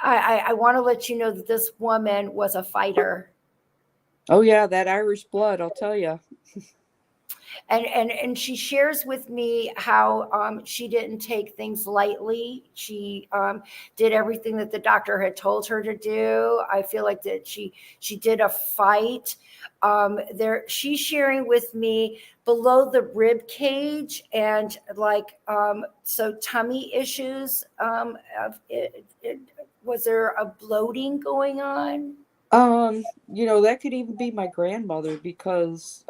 I want to let you know that this woman was a fighter. Oh, yeah. That Irish blood, I'll tell you. And she shares with me how she didn't take things lightly. She did everything that the doctor had told her to do. I feel like that she did a fight. She's sharing with me below the rib cage and like so tummy issues. Was there a bloating going on? That could even be my grandmother because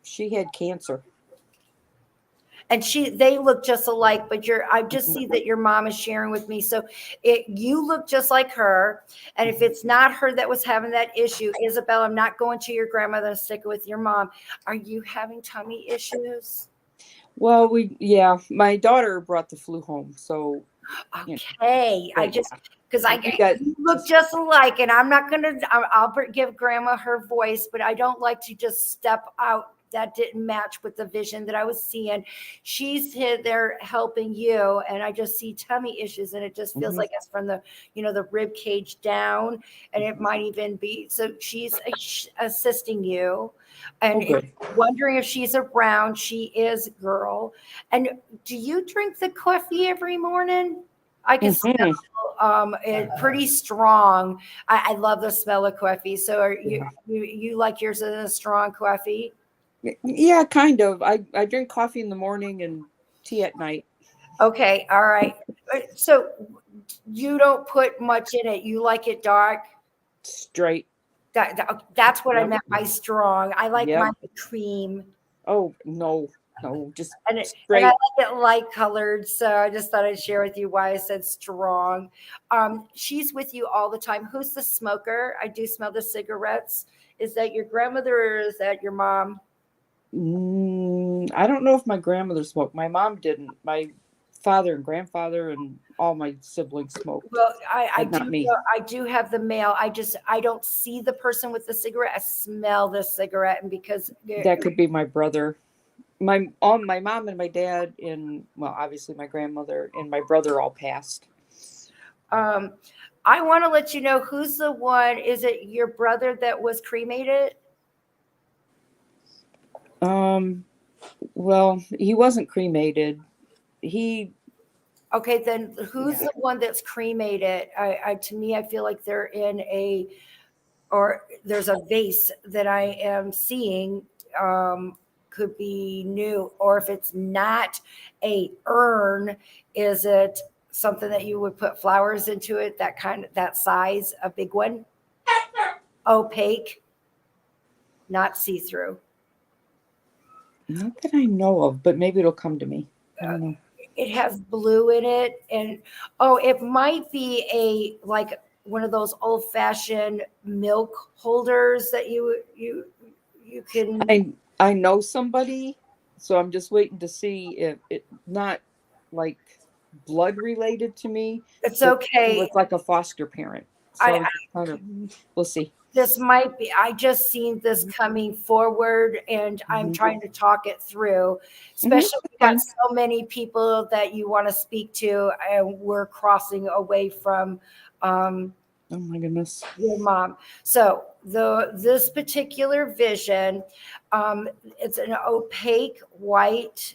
she had cancer. And they look just alike, but I just see that your mom is sharing with me. So you look just like her. And if it's not her that was having that issue, Isabel, I'm not going to your grandmother and stick with your mom. Are you having tummy issues? Well, my daughter brought the flu home. So, okay. Because you look just alike, and I'm not going to, I'll give grandma her voice, but I don't like to just step out. That didn't match with the vision that I was seeing. She's there helping you, and I just see tummy issues, and it just feels like it's from the rib cage down, and it might even be. So she's assisting you, and wondering if she's around. She is, girl. And do you drink the coffee every morning? I can smell it pretty strong. I love the smell of coffee. So are you like yours in a strong coffee? Yeah, kind of. I drink coffee in the morning and tea at night. Okay, all right. So you don't put much in it. You like it dark? Straight. That's what I meant by strong. I like mine with cream. Oh, no, just And straight. I like it light colored, so I just thought I'd share with you why I said strong. She's with you all the time. Who's the smoker? I do smell the cigarettes. Is that your grandmother or is that your mom? I don't know if my grandmother smoked. My mom didn't. My father and grandfather and all my siblings smoked. Well, I do have the male. I don't see the person with the cigarette. I smell the cigarette, and because that could be my brother. My mom and my dad and obviously my grandmother and my brother all passed. I want to let you know who's the one. Is it your brother that was cremated? Well, he wasn't cremated. Okay, then who's the one that's cremated? To me, I feel like they're in there's a vase that I am seeing. Could be new, or if it's not a urn, is it something that you would put flowers into it? That size, a big one, opaque, not see-through. Not that I know of, but maybe it'll come to me. I don't know. It has blue in it, and it might be like one of those old-fashioned milk holders that you can. I know somebody, so I'm just waiting to see if it not like blood related to me. It's okay. It's like a foster parent. So we'll see. This might be, I just seen this coming forward, and I'm trying to talk it through, especially we've got so many people that you want to speak to, and we're crossing away from oh my goodness, your mom. So this particular vision, it's an opaque white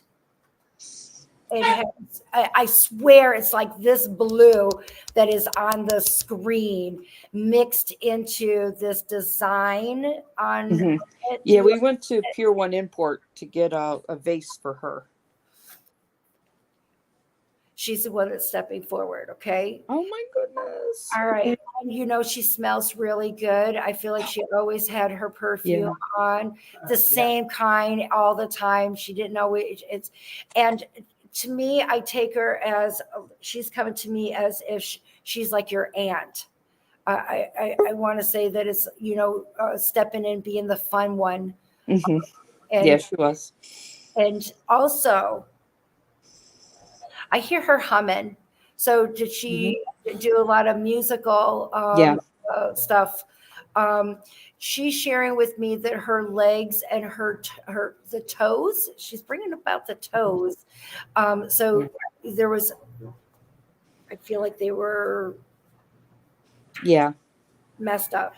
it has, I swear it's like this blue that is on the screen mixed into this design on Mhm. it. Yeah, we went to Pier 1 Import to get a vase for her. She's the one that's stepping forward. Okay. Oh my goodness. All right. And you know, she smells really good. I feel like she always had her perfume on, the same kind all the time. She didn't know it's, and to me, I take her as she's coming to me as if she's like your aunt. I want to say that it's, you know, stepping in, being the fun one. Mm-hmm. And, Yeah, she was. and also, I hear her humming. So did she do a lot of musical Yeah. stuff? She's sharing with me that her legs and the toes. She's bringing about the toes. So there was. I feel like they were Yeah. messed up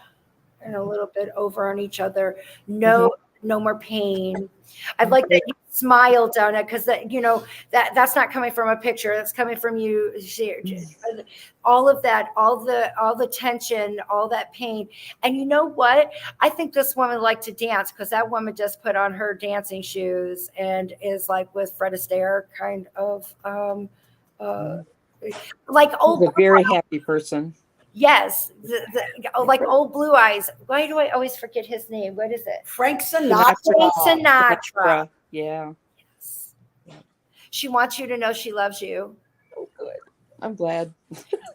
and a little bit over on each other. No more pain. I'd like that you smiled on it, because that, you know, that's not coming from a picture. That's coming from you. All of that, all the tension, all that pain. And you know what? I think this woman liked to dance, because that woman just put on her dancing shoes and is like with Fred Astaire kind of like old. She's a very happy person. Yes, like old Blue Eyes. Why do I always forget his name? What is it? Frank Sinatra. Frank Sinatra. Yeah. Yes. She wants you to know she loves you. Oh, good. I'm glad.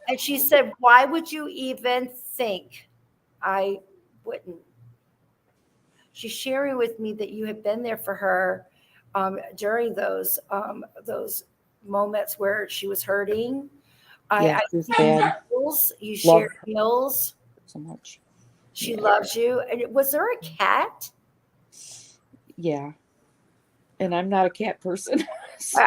And she said, "Why would you even think I wouldn't?" She's sharing with me that you have been there for her during those moments where she was hurting. Yeah, I she's see bad. meals. You Love share meals. So much. She loves you. And was there a cat? Yeah. And I'm not a cat person. So,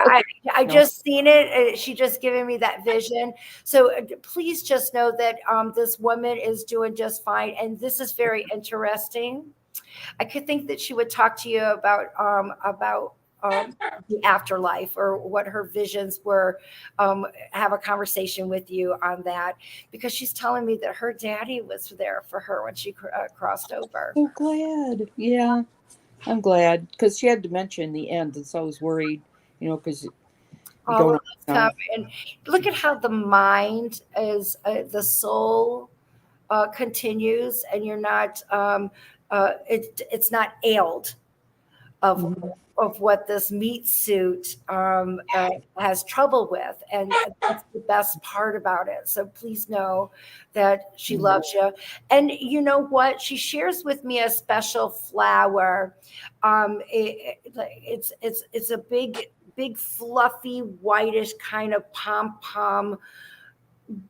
I just seen it. She just given me that vision. So please just know that this woman is doing just fine. And this is very interesting. I could think that she would talk to you about the afterlife, or what her visions were, have a conversation with you on that, because she's telling me that her daddy was there for her when she crossed over. so glad. Yeah. I'm glad, because she had dementia in the end, and so I was worried, you know, because you don't know. And look at how the mind is, the soul continues, and you're not, it's not ailed of what this meat suit has trouble with. And that's the best part about it. So please know that she loves you. And you know what? She shares with me a special flower. It's a big fluffy whitish kind of pom-pom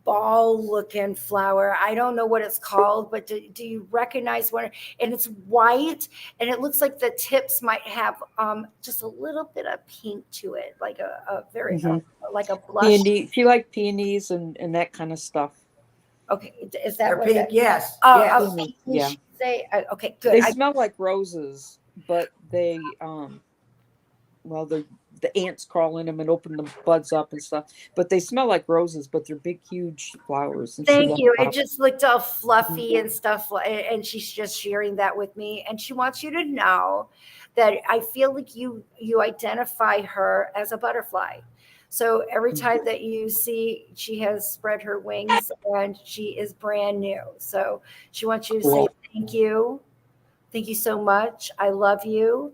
ball looking flower. I don't know what it's called, but do you recognize one? And it's white, and it looks like the tips might have just a little bit of pink to it, like a very like a blush. Peony. She liked peonies and that kind of stuff. Okay, is that what pink? Yes. Oh, Yes. Yeah. say okay, good. They smell like roses, but they well, the ants crawl in them and open the buds up and stuff. But they smell like roses, but they're big, huge flowers. And Thank you. It just looked all fluffy and stuff. And she's just sharing that with me. And she wants you to know that I feel like you identify her as a butterfly. So every time that you see, she has spread her wings and she is brand new. So she wants you to say thank you. Thank you so much. I love you.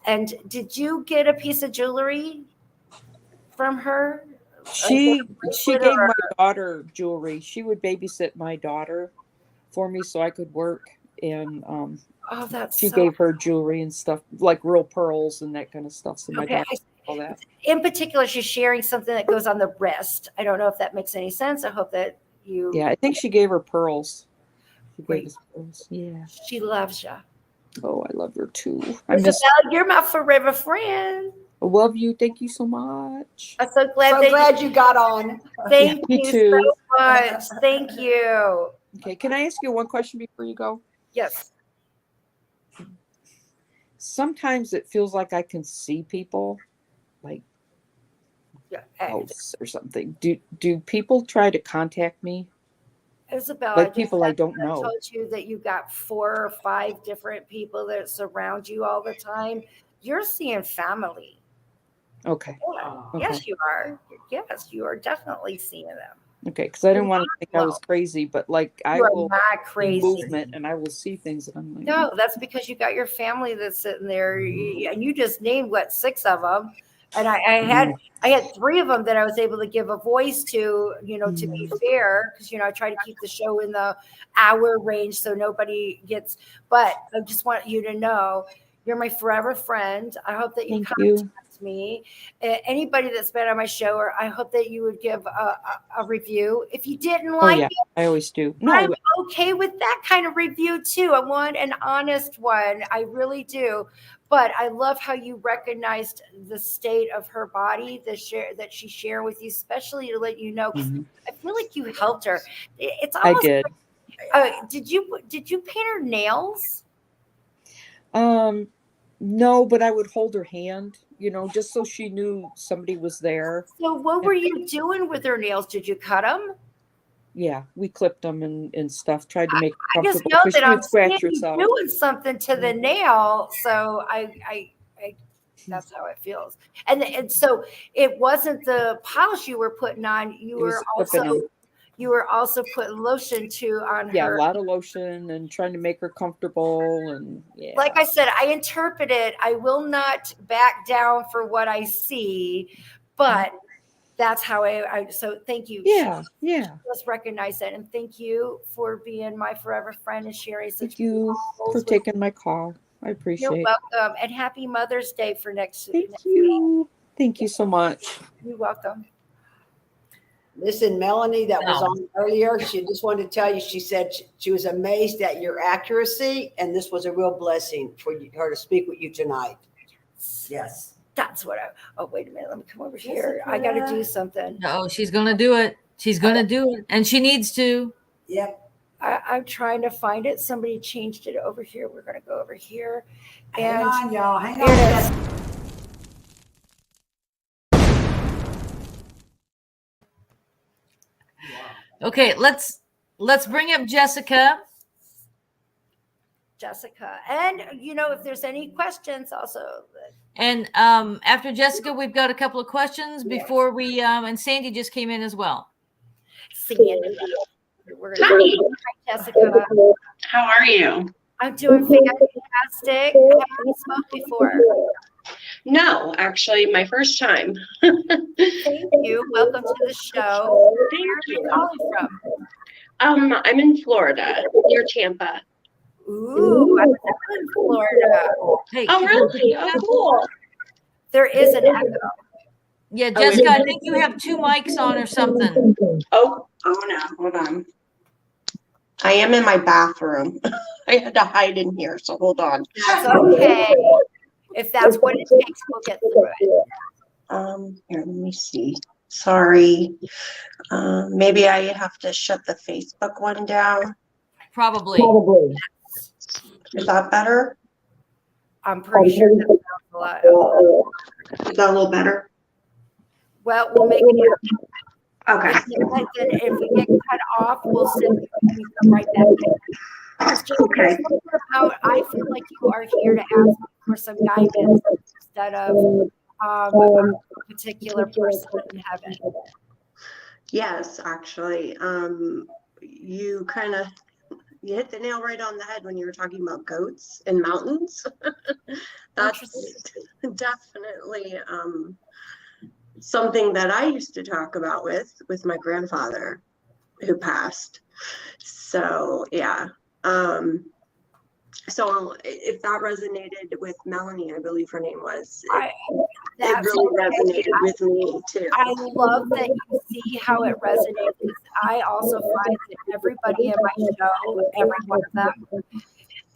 And did you get a piece of jewelry from her? She gave my daughter jewelry. She would babysit my daughter for me so I could work. And she gave her jewelry and stuff, like real pearls and that kind of stuff. So my daughter all that. In particular, she's sharing something that goes on the wrist. I don't know if that makes any sense. I hope that you. Yeah, I think she gave her pearls. She gave us pearls. Yeah. She loves you. Oh, I love her too. Isabel, you're my forever friend. I love you. Thank you so much. I'm so glad you got on. Thank Me you too. so much. Thank you. Okay, can I ask you one question before you go? Yes. Sometimes it feels like I can see people, like house or something. Do people try to contact me? Isabel, Like people I don't I know. told you that you got 4 or 5 different people that surround you all the time. You're seeing family. Okay. Yes, you are. Yes, you are definitely seeing them. Okay, because I didn't want to think I was crazy, but like I You are will not see crazy. movement and I will see things and I'm like, No, that's because you got your family that's sitting there, and you just named 6 of them, and I had 3 of them that I was able to give a voice to, to be fair, because I try to keep the show in the hour range so nobody gets. But I just want you to know, you're my forever friend. I hope that you Thank contact you. me. Anybody that's been on my show, or I hope that you would give a review. If you didn't Oh like yeah, it, I always do. No, I'm okay with that kind of review too. I want an honest one. I really do. But I love how you recognized the state of her body, the share that she shared with you, especially to let you know. 'Cause I feel like you helped her. It's I almost. did. Did you paint her nails? No, but I would hold her hand, just so she knew somebody was there. So what were you doing with her nails? Did you cut them? Yeah, we clipped them and stuff, tried to make her I just comfortable know because that she I'm would scratch seeing you herself. doing something to the nail, so I that's how it feels. And so it wasn't the polish you were putting on. It was clipping them. You were also putting lotion too on Yeah, her. a lot of lotion and trying to make her comfortable and yeah. Like I said, I interpret it. I will not back down for what I see, but that's how I so thank you. Yeah. Let's recognize that, and thank you for being my forever friend and sharing such. Thank you for taking my call. I appreciate it. You're welcome, and happy Mother's Day for next week. Thank you so much. You're welcome. Listen, Melanie, that was on earlier. She just wanted to tell you, she said she was amazed at your accuracy, and this was a real blessing for her to speak with you tonight. Yes. That's what wait a minute. Let me come over here. I got to do something. No, she's going to do it. She's going to do it. And she needs to. Yep. I'm trying to find it. Somebody changed it over here. We're going to go over here. Hang And on, y'all. Hang here it is. on. Okay, let's bring up Jessica. And if there's any questions also. And after Jessica, we've got a couple of questions before we and Sandy just came in as well. Sandy. Hi, Jessica. How are you? I'm doing fantastic. Have you smoked before? No, actually, my first time. Thank you. Welcome to the show. Where are you calling from? I'm in Florida, near Tampa. Ooh, I'm in Florida. Hey, oh, really? Oh, cool. There is an echo. Yeah, Jessica, I think you have 2 mics on or something. Oh no, hold on. I am in my bathroom. I had to hide in here, so hold on. That's okay. If that's what it takes, we'll get through it. Here, let me see. Sorry. Maybe I have to shut the Facebook one down. Probably. Is that better? I'm pretty sure that sounds a lot. Is that a little better? Well, we'll make it Okay. If we get cut off, we'll come right back. Okay. I feel like you are here to ask for some guidance instead of a particular person in heaven. Yes, actually. You hit the nail right on the head when you were talking about goats and mountains. That's definitely something that I used to talk about with my grandfather who passed. So yeah. So if that resonated with Melanie, I believe her name was, it really resonated with me too. I love that you see how it resonates. I also find that everybody in my show, every one of them,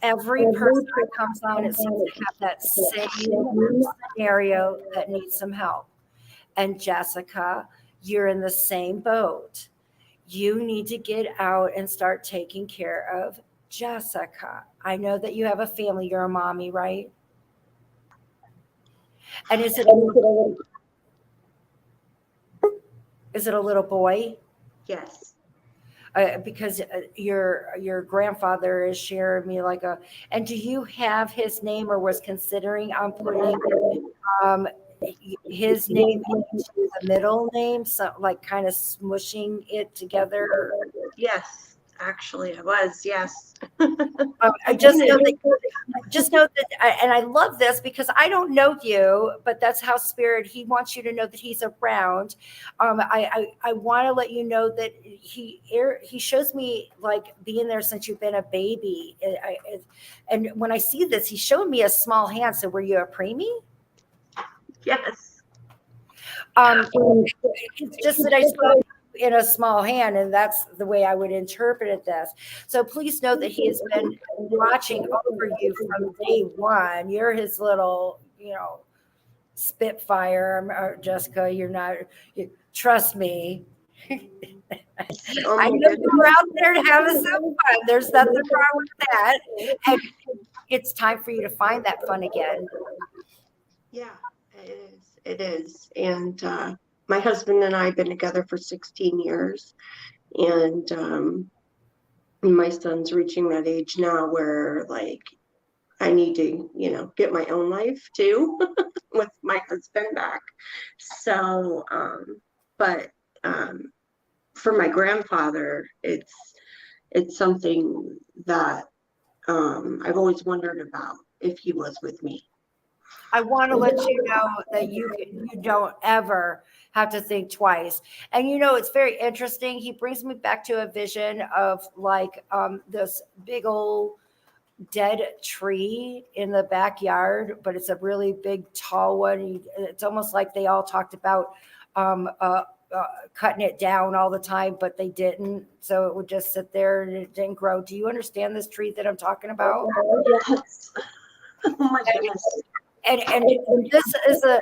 every person that comes on, it seems to have that same scenario that needs some help. And Jessica, you're in the same boat. You need to get out and start taking care of Jessica. I know that you have a family. You're a mommy, right? And is it Is it a little boy? Yes. Because your grandfather is sharing me like a. And do you have his name, or was considering on putting um, his name into the middle name, so like kind of smushing it together? Yes, actually, I was. Yes. I just know that. Just know that, and I love this because I don't know you, but that's how Spirit, he wants you to know that he's around. I want to let you know that he shows me like being there since you've been a baby. And when I see this, he's showing me a small hand. So were you a preemie? Yes. It's just that I saw you in a small hand, and that's the way I would interpret this. So please know that he has been watching over you from day one. You're his little, Spitfire. Jessica, you're not. Trust me. Oh I my know goodness. you're out there to have some fun. There's nothing wrong with that. And it's time for you to find that fun again. Yeah, it is. It is. And my husband and I have been together for 16 years. And my son's reaching that age now where, like, I need to, get my own life too with my husband back. So, but for my grandfather, it's something that I've always wondered about if he was with me. I want to let you know that you don't ever have to think twice. And it's very interesting. He brings me back to a vision of like this big old dead tree in the backyard, but it's a really big, tall one. It's almost like they all talked about cutting it down all the time, but they didn't. So it would just sit there and it didn't grow. Do you understand this tree that I'm talking about? Yes. Oh my goodness. And this is a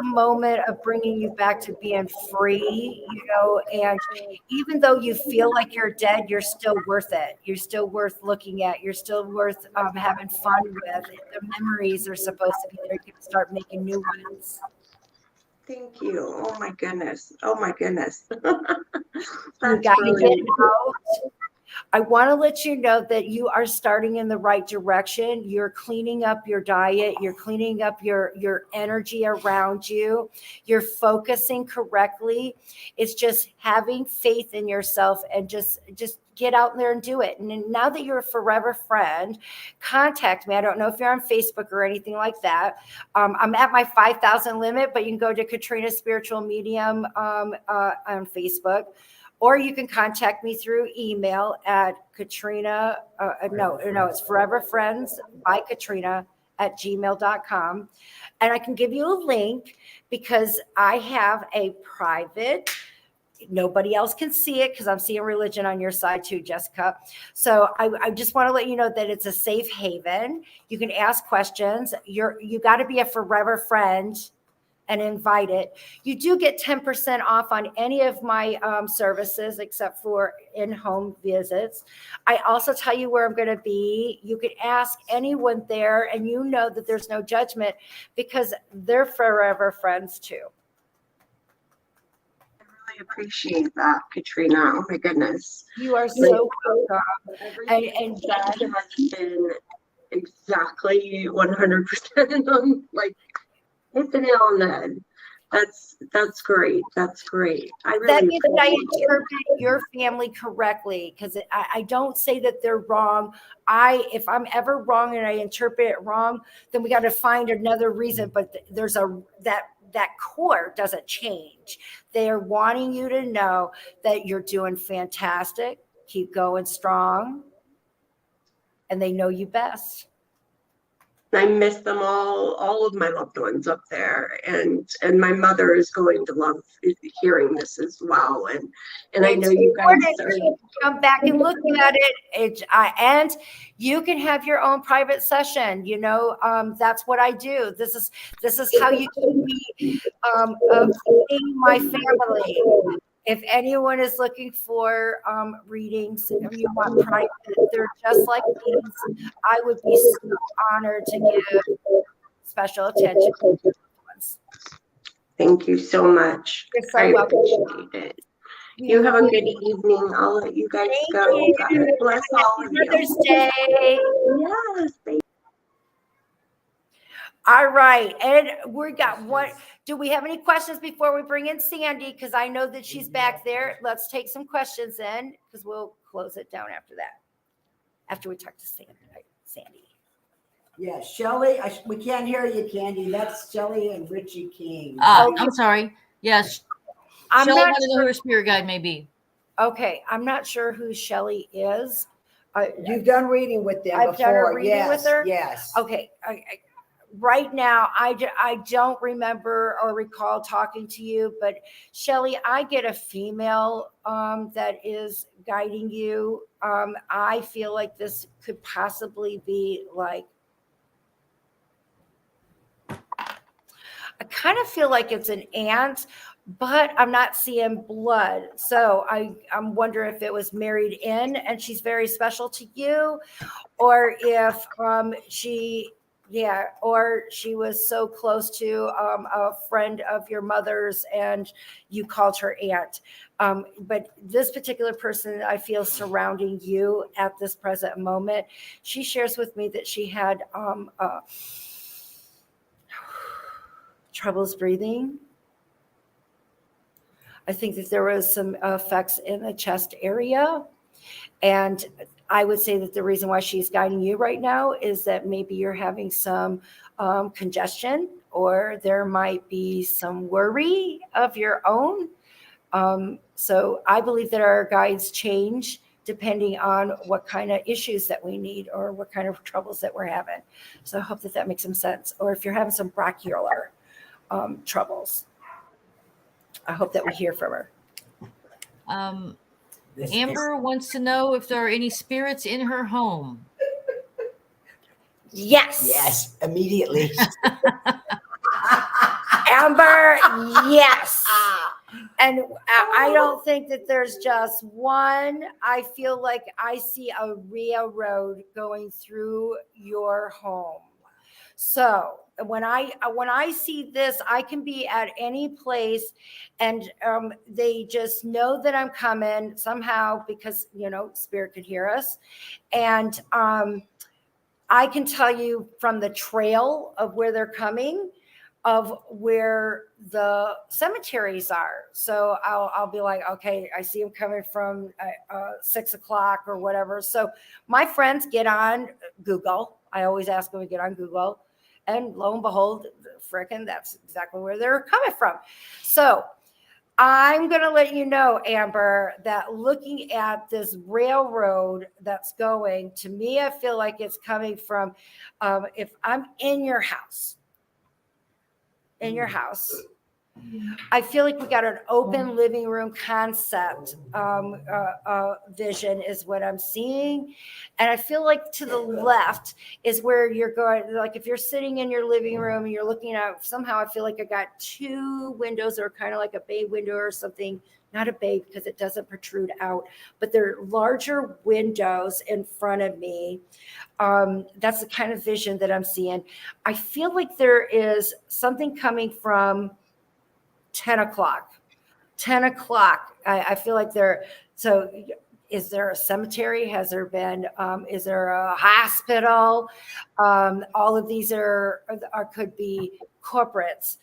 moment of bringing you back to being free, and even though you feel like you're dead, you're still worth it. You're still worth looking at. You're still worth having fun with. The memories are supposed to be there. You can start making new ones. Thank you. Oh my goodness. Oh my goodness. You got to get out. I want to let you know that you are starting in the right direction. You're cleaning up your diet. You're cleaning up your energy around you. You're focusing correctly. It's just having faith in yourself and just get out there and do it. And now that you're a forever friend, contact me. I don't know if you're on Facebook or anything like that. I'm at my 5,000 limit, but you can go to Katrina Spiritual Medium on Facebook. Or you can contact me through email at Katrina. It's Forever Friends by Katrina at gmail.com. And I can give you a link because I have a private, nobody else can see it because I'm seeing religion on your side too, Jessica. So I just want to let you know that it's a safe haven. You can ask questions. You got to be a forever friend and invite it. You do get 10% off on any of my services except for in-home visits. I also tell you where I'm going to be. You could ask anyone there and you know that there's no judgment because they're forever friends too. I really appreciate that, Katrina. Oh my goodness. You are so welcome. And that has been exactly 100% on, like, hit the nail on the head. That's great. That's great. That means that I interpret your family correctly because I don't say that they're wrong. If I'm ever wrong and I interpret it wrong, then we got to find another reason. But there's that core doesn't change. They're wanting you to know that you're doing fantastic. Keep going strong, and they know you best. I miss them all of my loved ones up there, and my mother is going to love hearing this as well. And I know you guys are come back and look at it. And you can have your own private session. That's what I do. This is how you can be feeding my family. If anyone is looking for readings and you want private, they're just like these. I would be so honored to give special attention to ones. Thank you so much. You're so I welcome. appreciate it. You have a good evening. I'll let you guys go. you. God bless all of you. Mother's Day. Yes. Thank All right. And we got one. Do we have any questions before we bring in Sandy? Because I know that she's back there. Let's take some questions in because we'll close it down after that. After we talk to Sandy. Yeah, Shelly, we can't hear you, Kandi. That's Shelly and Richie King. I'm sorry. Yes. I'm Shelley not wanted to know who her spirit guide may be. Okay. I'm not sure who Shelly is. You've done reading with them I've before. done a reading with her? Yes. Okay. Right now, I don't remember or recall talking to you, but Shelly, I get a female that is guiding you. I feel like this could possibly be like, I kind of feel like it's an aunt, but I'm not seeing blood. So I'm wondering if it was married in and she's very special to you, or if or she was so close to a friend of your mother's and you called her aunt. But this particular person I feel surrounding you at this present moment, she shares with me that she had troubles breathing. I think that there was some effects in the chest area. And I would say that the reason why she's guiding you right now is that maybe you're having some congestion, or there might be some worry of your own. So I believe that our guides change depending on what kind of issues that we need or what kind of troubles that we're having. So I hope that that makes some sense. Or if you're having some bronchial troubles, I hope that we hear from her. Amber wants to know if there are any spirits in her home. Yes. Yes, immediately. Amber, yes. And I don't think that there's just one. I feel like I see a railroad going through your home. So when I see this, I can be at any place, and they just know that I'm coming somehow because spirit could hear us, and I can tell you from the trail of where they're coming, of where the cemeteries are. So I'll be like, okay, I see them coming from 6 o'clock or whatever. So my friends get on Google. I always ask them to get on Google. And lo and behold, frickin' that's exactly where they're coming from. So I'm going to let you know, Amber, that looking at this railroad that's going, to me, I feel like it's coming from, if I'm in your house, I feel like we got an open living room concept vision is what I'm seeing. And I feel like to the left is where you're going. Like if you're sitting in your living room and you're looking out, somehow I feel like I got two windows that are kind of like a bay window or something. Not a bay because it doesn't protrude out, but they're larger windows in front of me. That's the kind of vision that I'm seeing. I feel like there is something coming from 10 o'clock. I feel like so is there a cemetery? Has there been, is there a hospital? All of these are could be corporates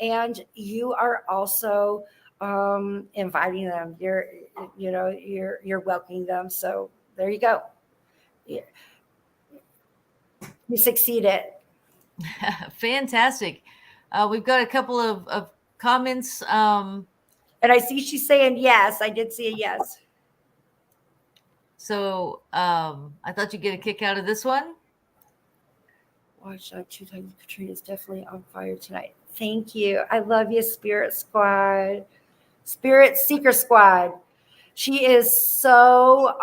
and you are also inviting them. You're welcoming them. So there you go. Yeah. You succeeded. Fantastic. We've got a couple of comments. And I see she's saying yes. I did see a yes. So I thought you'd get a kick out of this one. Watch out 2 times. Katrina is definitely on fire tonight. Thank you. I love you, Spirit Squad. Spirit Seeker Squad. She is so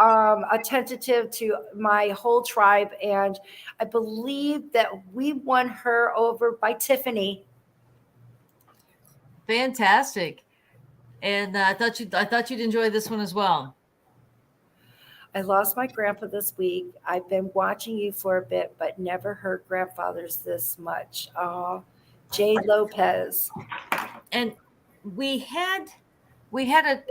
attentive to my whole tribe. And I believe that we won her over by Tiffany. Fantastic. And I thought you'd enjoy this one as well. I lost my grandpa this week. I've been watching you for a bit, but never heard grandfathers this much. Jay Lopez. and we had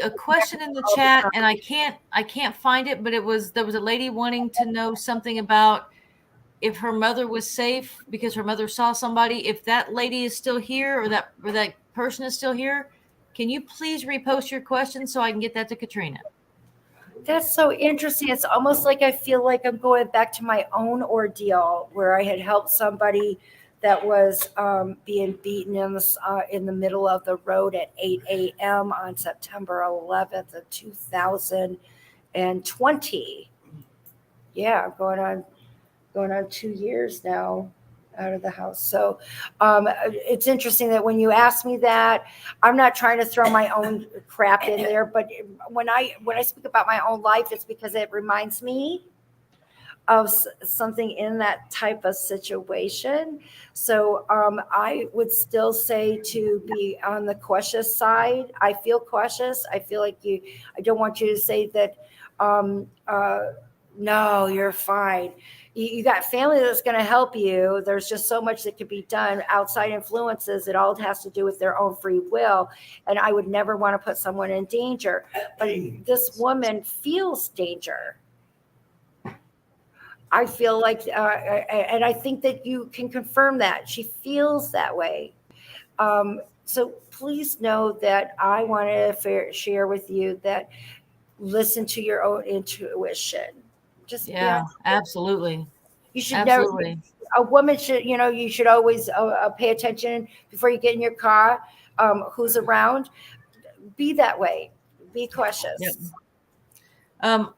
a question in the chat, and I can't find it, but there was a lady wanting to know something about if her mother was safe because her mother saw somebody. If that lady is still here, or that person is still here, can you please repost your question so I can get that to Katrina? That's so interesting. It's almost like I feel like I'm going back to my own ordeal where I had helped somebody that was being beaten in the middle of the road at 8 a.m. on September 11th of 2020. Yeah, going on 2 years now out of the house. So it's interesting that when you ask me that, I'm not trying to throw my own crap in there, but when I speak about my own life, it's because it reminds me of something in that type of situation. So I would still say to be on the cautious side. I feel cautious. I feel like I don't want you to say that, no, you're fine. You got family that's going to help you. There's just so much that could be done. Outside influences, it all has to do with their own free will. And I would never want to put someone in danger. But this woman feels danger. I feel like, and I think that you can confirm that she feels that way. So please know that I want to share with you that listen to your own intuition. Just Absolutely. You should absolutely. never. A woman should, you should always pay attention before you get in your car. Who's around? Be that way. Be cautious. Yep.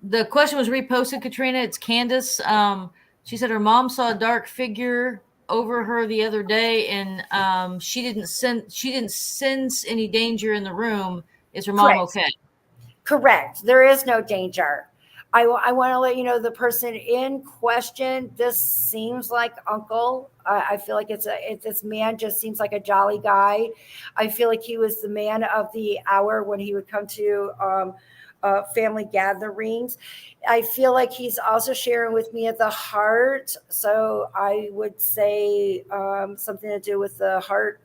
The question was reposted, Katrina. It's Candace. She said her mom saw a dark figure over her the other day, and she didn't sense any danger in the room. Is her mom okay? Correct. There is no danger. I want to let you know the person in question. This seems like uncle. I feel like this man just seems like a jolly guy. I feel like he was the man of the hour when he would come to family gatherings. I feel like he's also sharing with me at the heart. So I would say something to do with the heart.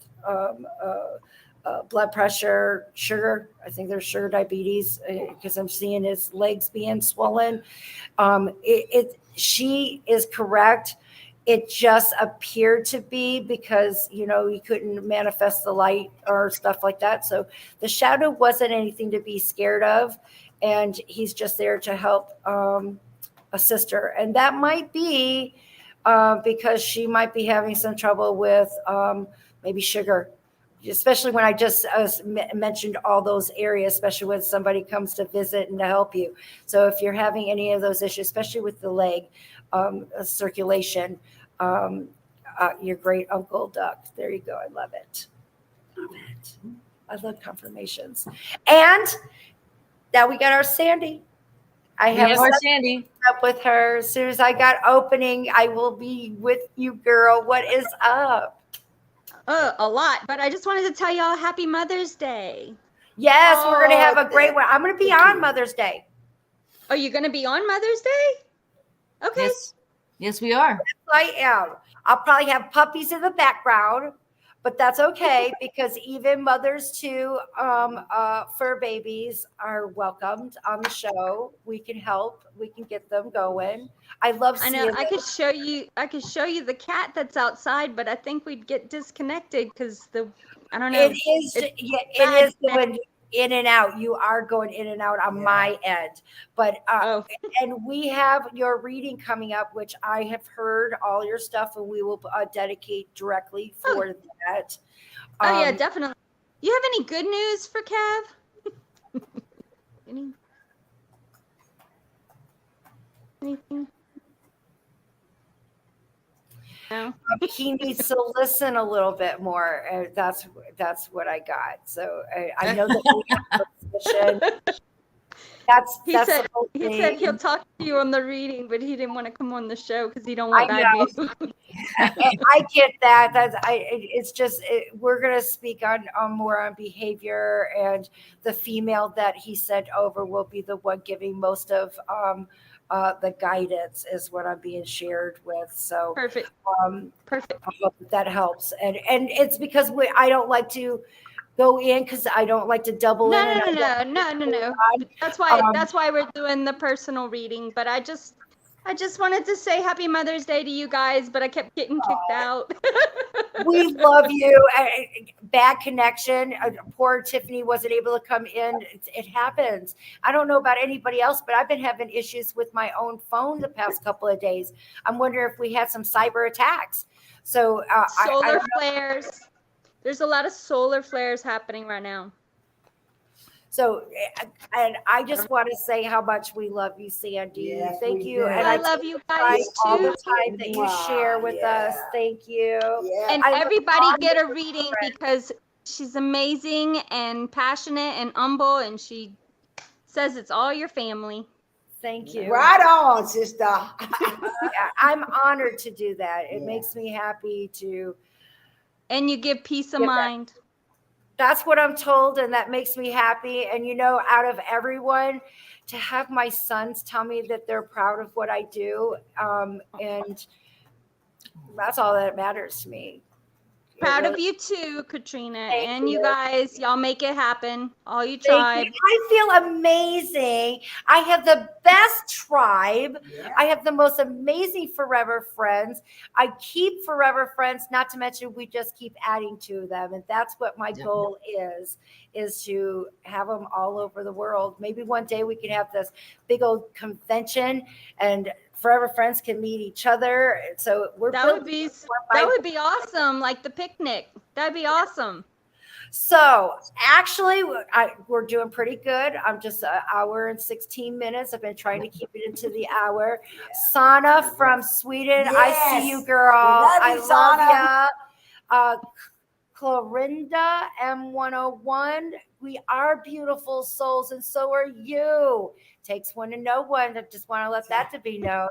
Blood pressure, sugar. I think there's sugar diabetes because I'm seeing his legs being swollen. She is correct. It just appeared to be because, he couldn't manifest the light or stuff like that. So the shadow wasn't anything to be scared of. And he's just there to help assist her. And that might be because she might be having some trouble with maybe sugar. Especially when I just mentioned all those areas, especially when somebody comes to visit and to help you. So if you're having any of those issues, especially with the leg circulation, your great Uncle Duck. There you go. I love it. Love it. I love confirmations. And now we got our Sandy. I have our Sandy up with her. As soon as I got opening, I will be with you, girl. What is up? A lot, but I just wanted to tell y'all Happy Mother's Day. Yes, we're going to have a great one. I'm going to be on Mother's Day. Are you going to be on Mother's Day? Okay. Yes, we are. Yes, I am. I'll probably have puppies in the background, but that's okay because even mothers to fur babies are welcomed on the show. We can help. We can get them going. I love seeing I know. I could show you the cat that's outside, but I think we'd get disconnected because I don't know. It is going in and out. You are going in and out on my end, but and we have your reading coming up, which I have heard all your stuff, and we will dedicate directly for that. Yeah, definitely. You have any good news for Kev? Anything? No. He needs to listen a little bit more. That's what I got. So I know that we have a position. He said he'll talk to you on the reading, but he didn't want to come on the show because he don't want that view. I get that. It's just we're gonna speak on more on behavior, and the female that he sent over will be the one giving most of the guidance is what I'm being shared with. So Perfect. Perfect. I hope that helps. And it's because I don't like to go in because I don't like to double in. No. That's why we're doing the personal reading. But I just wanted to say Happy Mother's Day to you guys, but I kept getting kicked out. We love you. Bad connection. Poor Tiffany wasn't able to come in. It happens. I don't know about anybody else, but I've been having issues with my own phone the past couple of days. I'm wondering if we had some cyber attacks. So solar flares. There's a lot of solar flares happening right now. So, and I just want to say how much we love you, Sandy. Yes, Thank you. do. And I love you guys all too. the time that you share with us. Thank you. Yeah. And everybody get a reading because she's amazing and passionate and humble, and she says it's all your family. Thank you. Right on, sister. I'm honored to do that. It makes me happy to. And you give peace of mind. That's what I'm told, and that makes me happy. And out of everyone, to have my sons tell me that they're proud of what I do, and that's all that matters to me. Proud of you too, Katrina. And you guys, y'all make it happen. All you tribe. I feel amazing. I have the best tribe. Yeah. I have the most amazing forever friends. I keep forever friends, not to mention we just keep adding to them. And that's what my goal is to have them all over the world. Maybe one day we can have this big old convention and forever friends can meet each other. So that would be awesome. Like the picnic. That'd be awesome. So actually, we're doing pretty good. I'm just an hour and 16 minutes. I've been trying to keep it into the hour. Sana from Sweden. Yes. I see you, girl. I love you. Clorinda M101. We are beautiful souls, and so are you. Takes one to know one. I just want to let that to be known.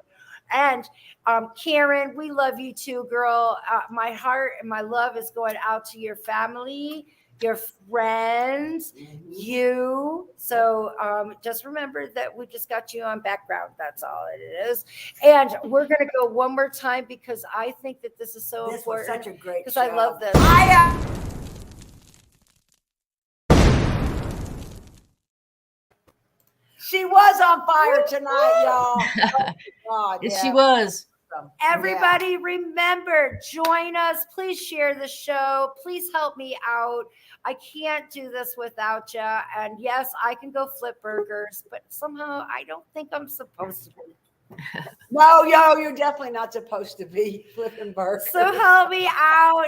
And Karyn, we love you too, girl. My heart and my love is going out to your family, your friends, you. So just remember that we just got you on background. That's all it is. And we're going to go one more time because I think that this is so important. Was such a great because show. I love this. She was on fire tonight, y'all. Oh, God, yes, she was. Everybody remember, join us. Please share the show. Please help me out. I can't do this without you. And yes, I can go flip burgers, but somehow I don't think I'm supposed to be. No, you're definitely not supposed to be flipping burgers. So help me out.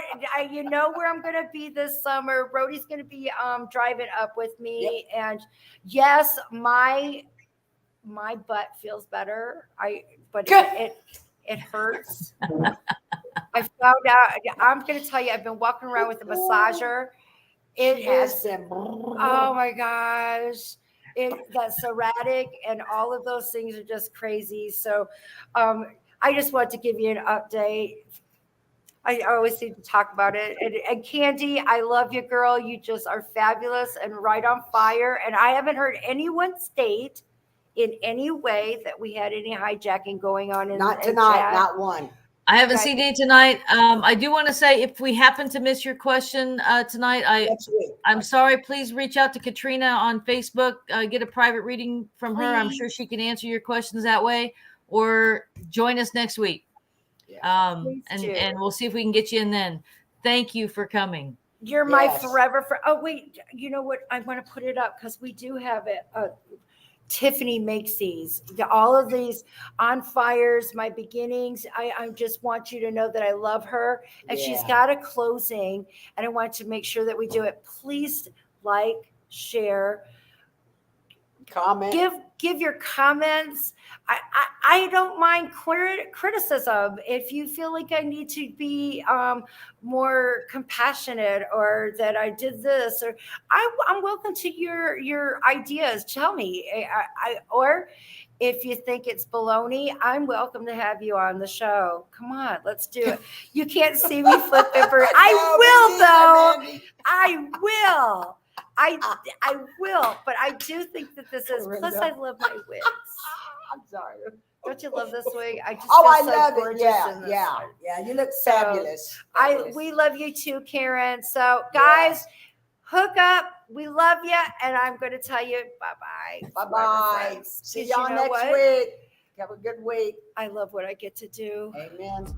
You know where I'm going to be this summer. Rody's going to be driving up with me. Yep. And yes, my butt feels better. But it hurts. I found out. I'm going to tell you, I've been walking around with a massager. It is. Oh my gosh. That's erratic, and all of those things are just crazy. So I just want to give you an update. I always seem to talk about it. And Kandi, I love you, girl. You just are fabulous and right on fire. And I haven't heard anyone state in any way that we had any hijacking going on in not tonight, chat. not one. I haven't seen any tonight. I do want to say, if we happen to miss your question tonight, I'm sorry. Please reach out to Katrina on Facebook. Get a private reading from her. I'm sure she can answer your questions that way. Or join us next week. And we'll see if we can get you in then. Thank you for coming. You're my forever friend. Oh, wait. You know what? I want to put it up because we do have it. Tiffany makes these, all of these on fires, my beginnings. I just want you to know that I love her, and she's got a closing, and I want to make sure that we do it. Please like, share, comment, give your comments. I don't mind criticism. If you feel like I need to be more compassionate, or that I did this, or I'm welcome to your ideas. Tell me, or if you think it's baloney, I'm welcome to have you on the show. Come on, let's do it. You can't see me flipping for. I will though. I will. I will, but I do think that this is. Plus, I love my wigs. I'm sorry. Don't you love this wig? I just Oh, feel I so love it. gorgeous Yeah, in this yeah, one. yeah. You look So, fabulous. We love you too, Karyn. So, guys, hook up. We love you, and I'm going to tell you bye-bye. Bye forever bye. friends. See 'Cause y'all you know next what? week. Have a good week. I love what I get to do. Amen.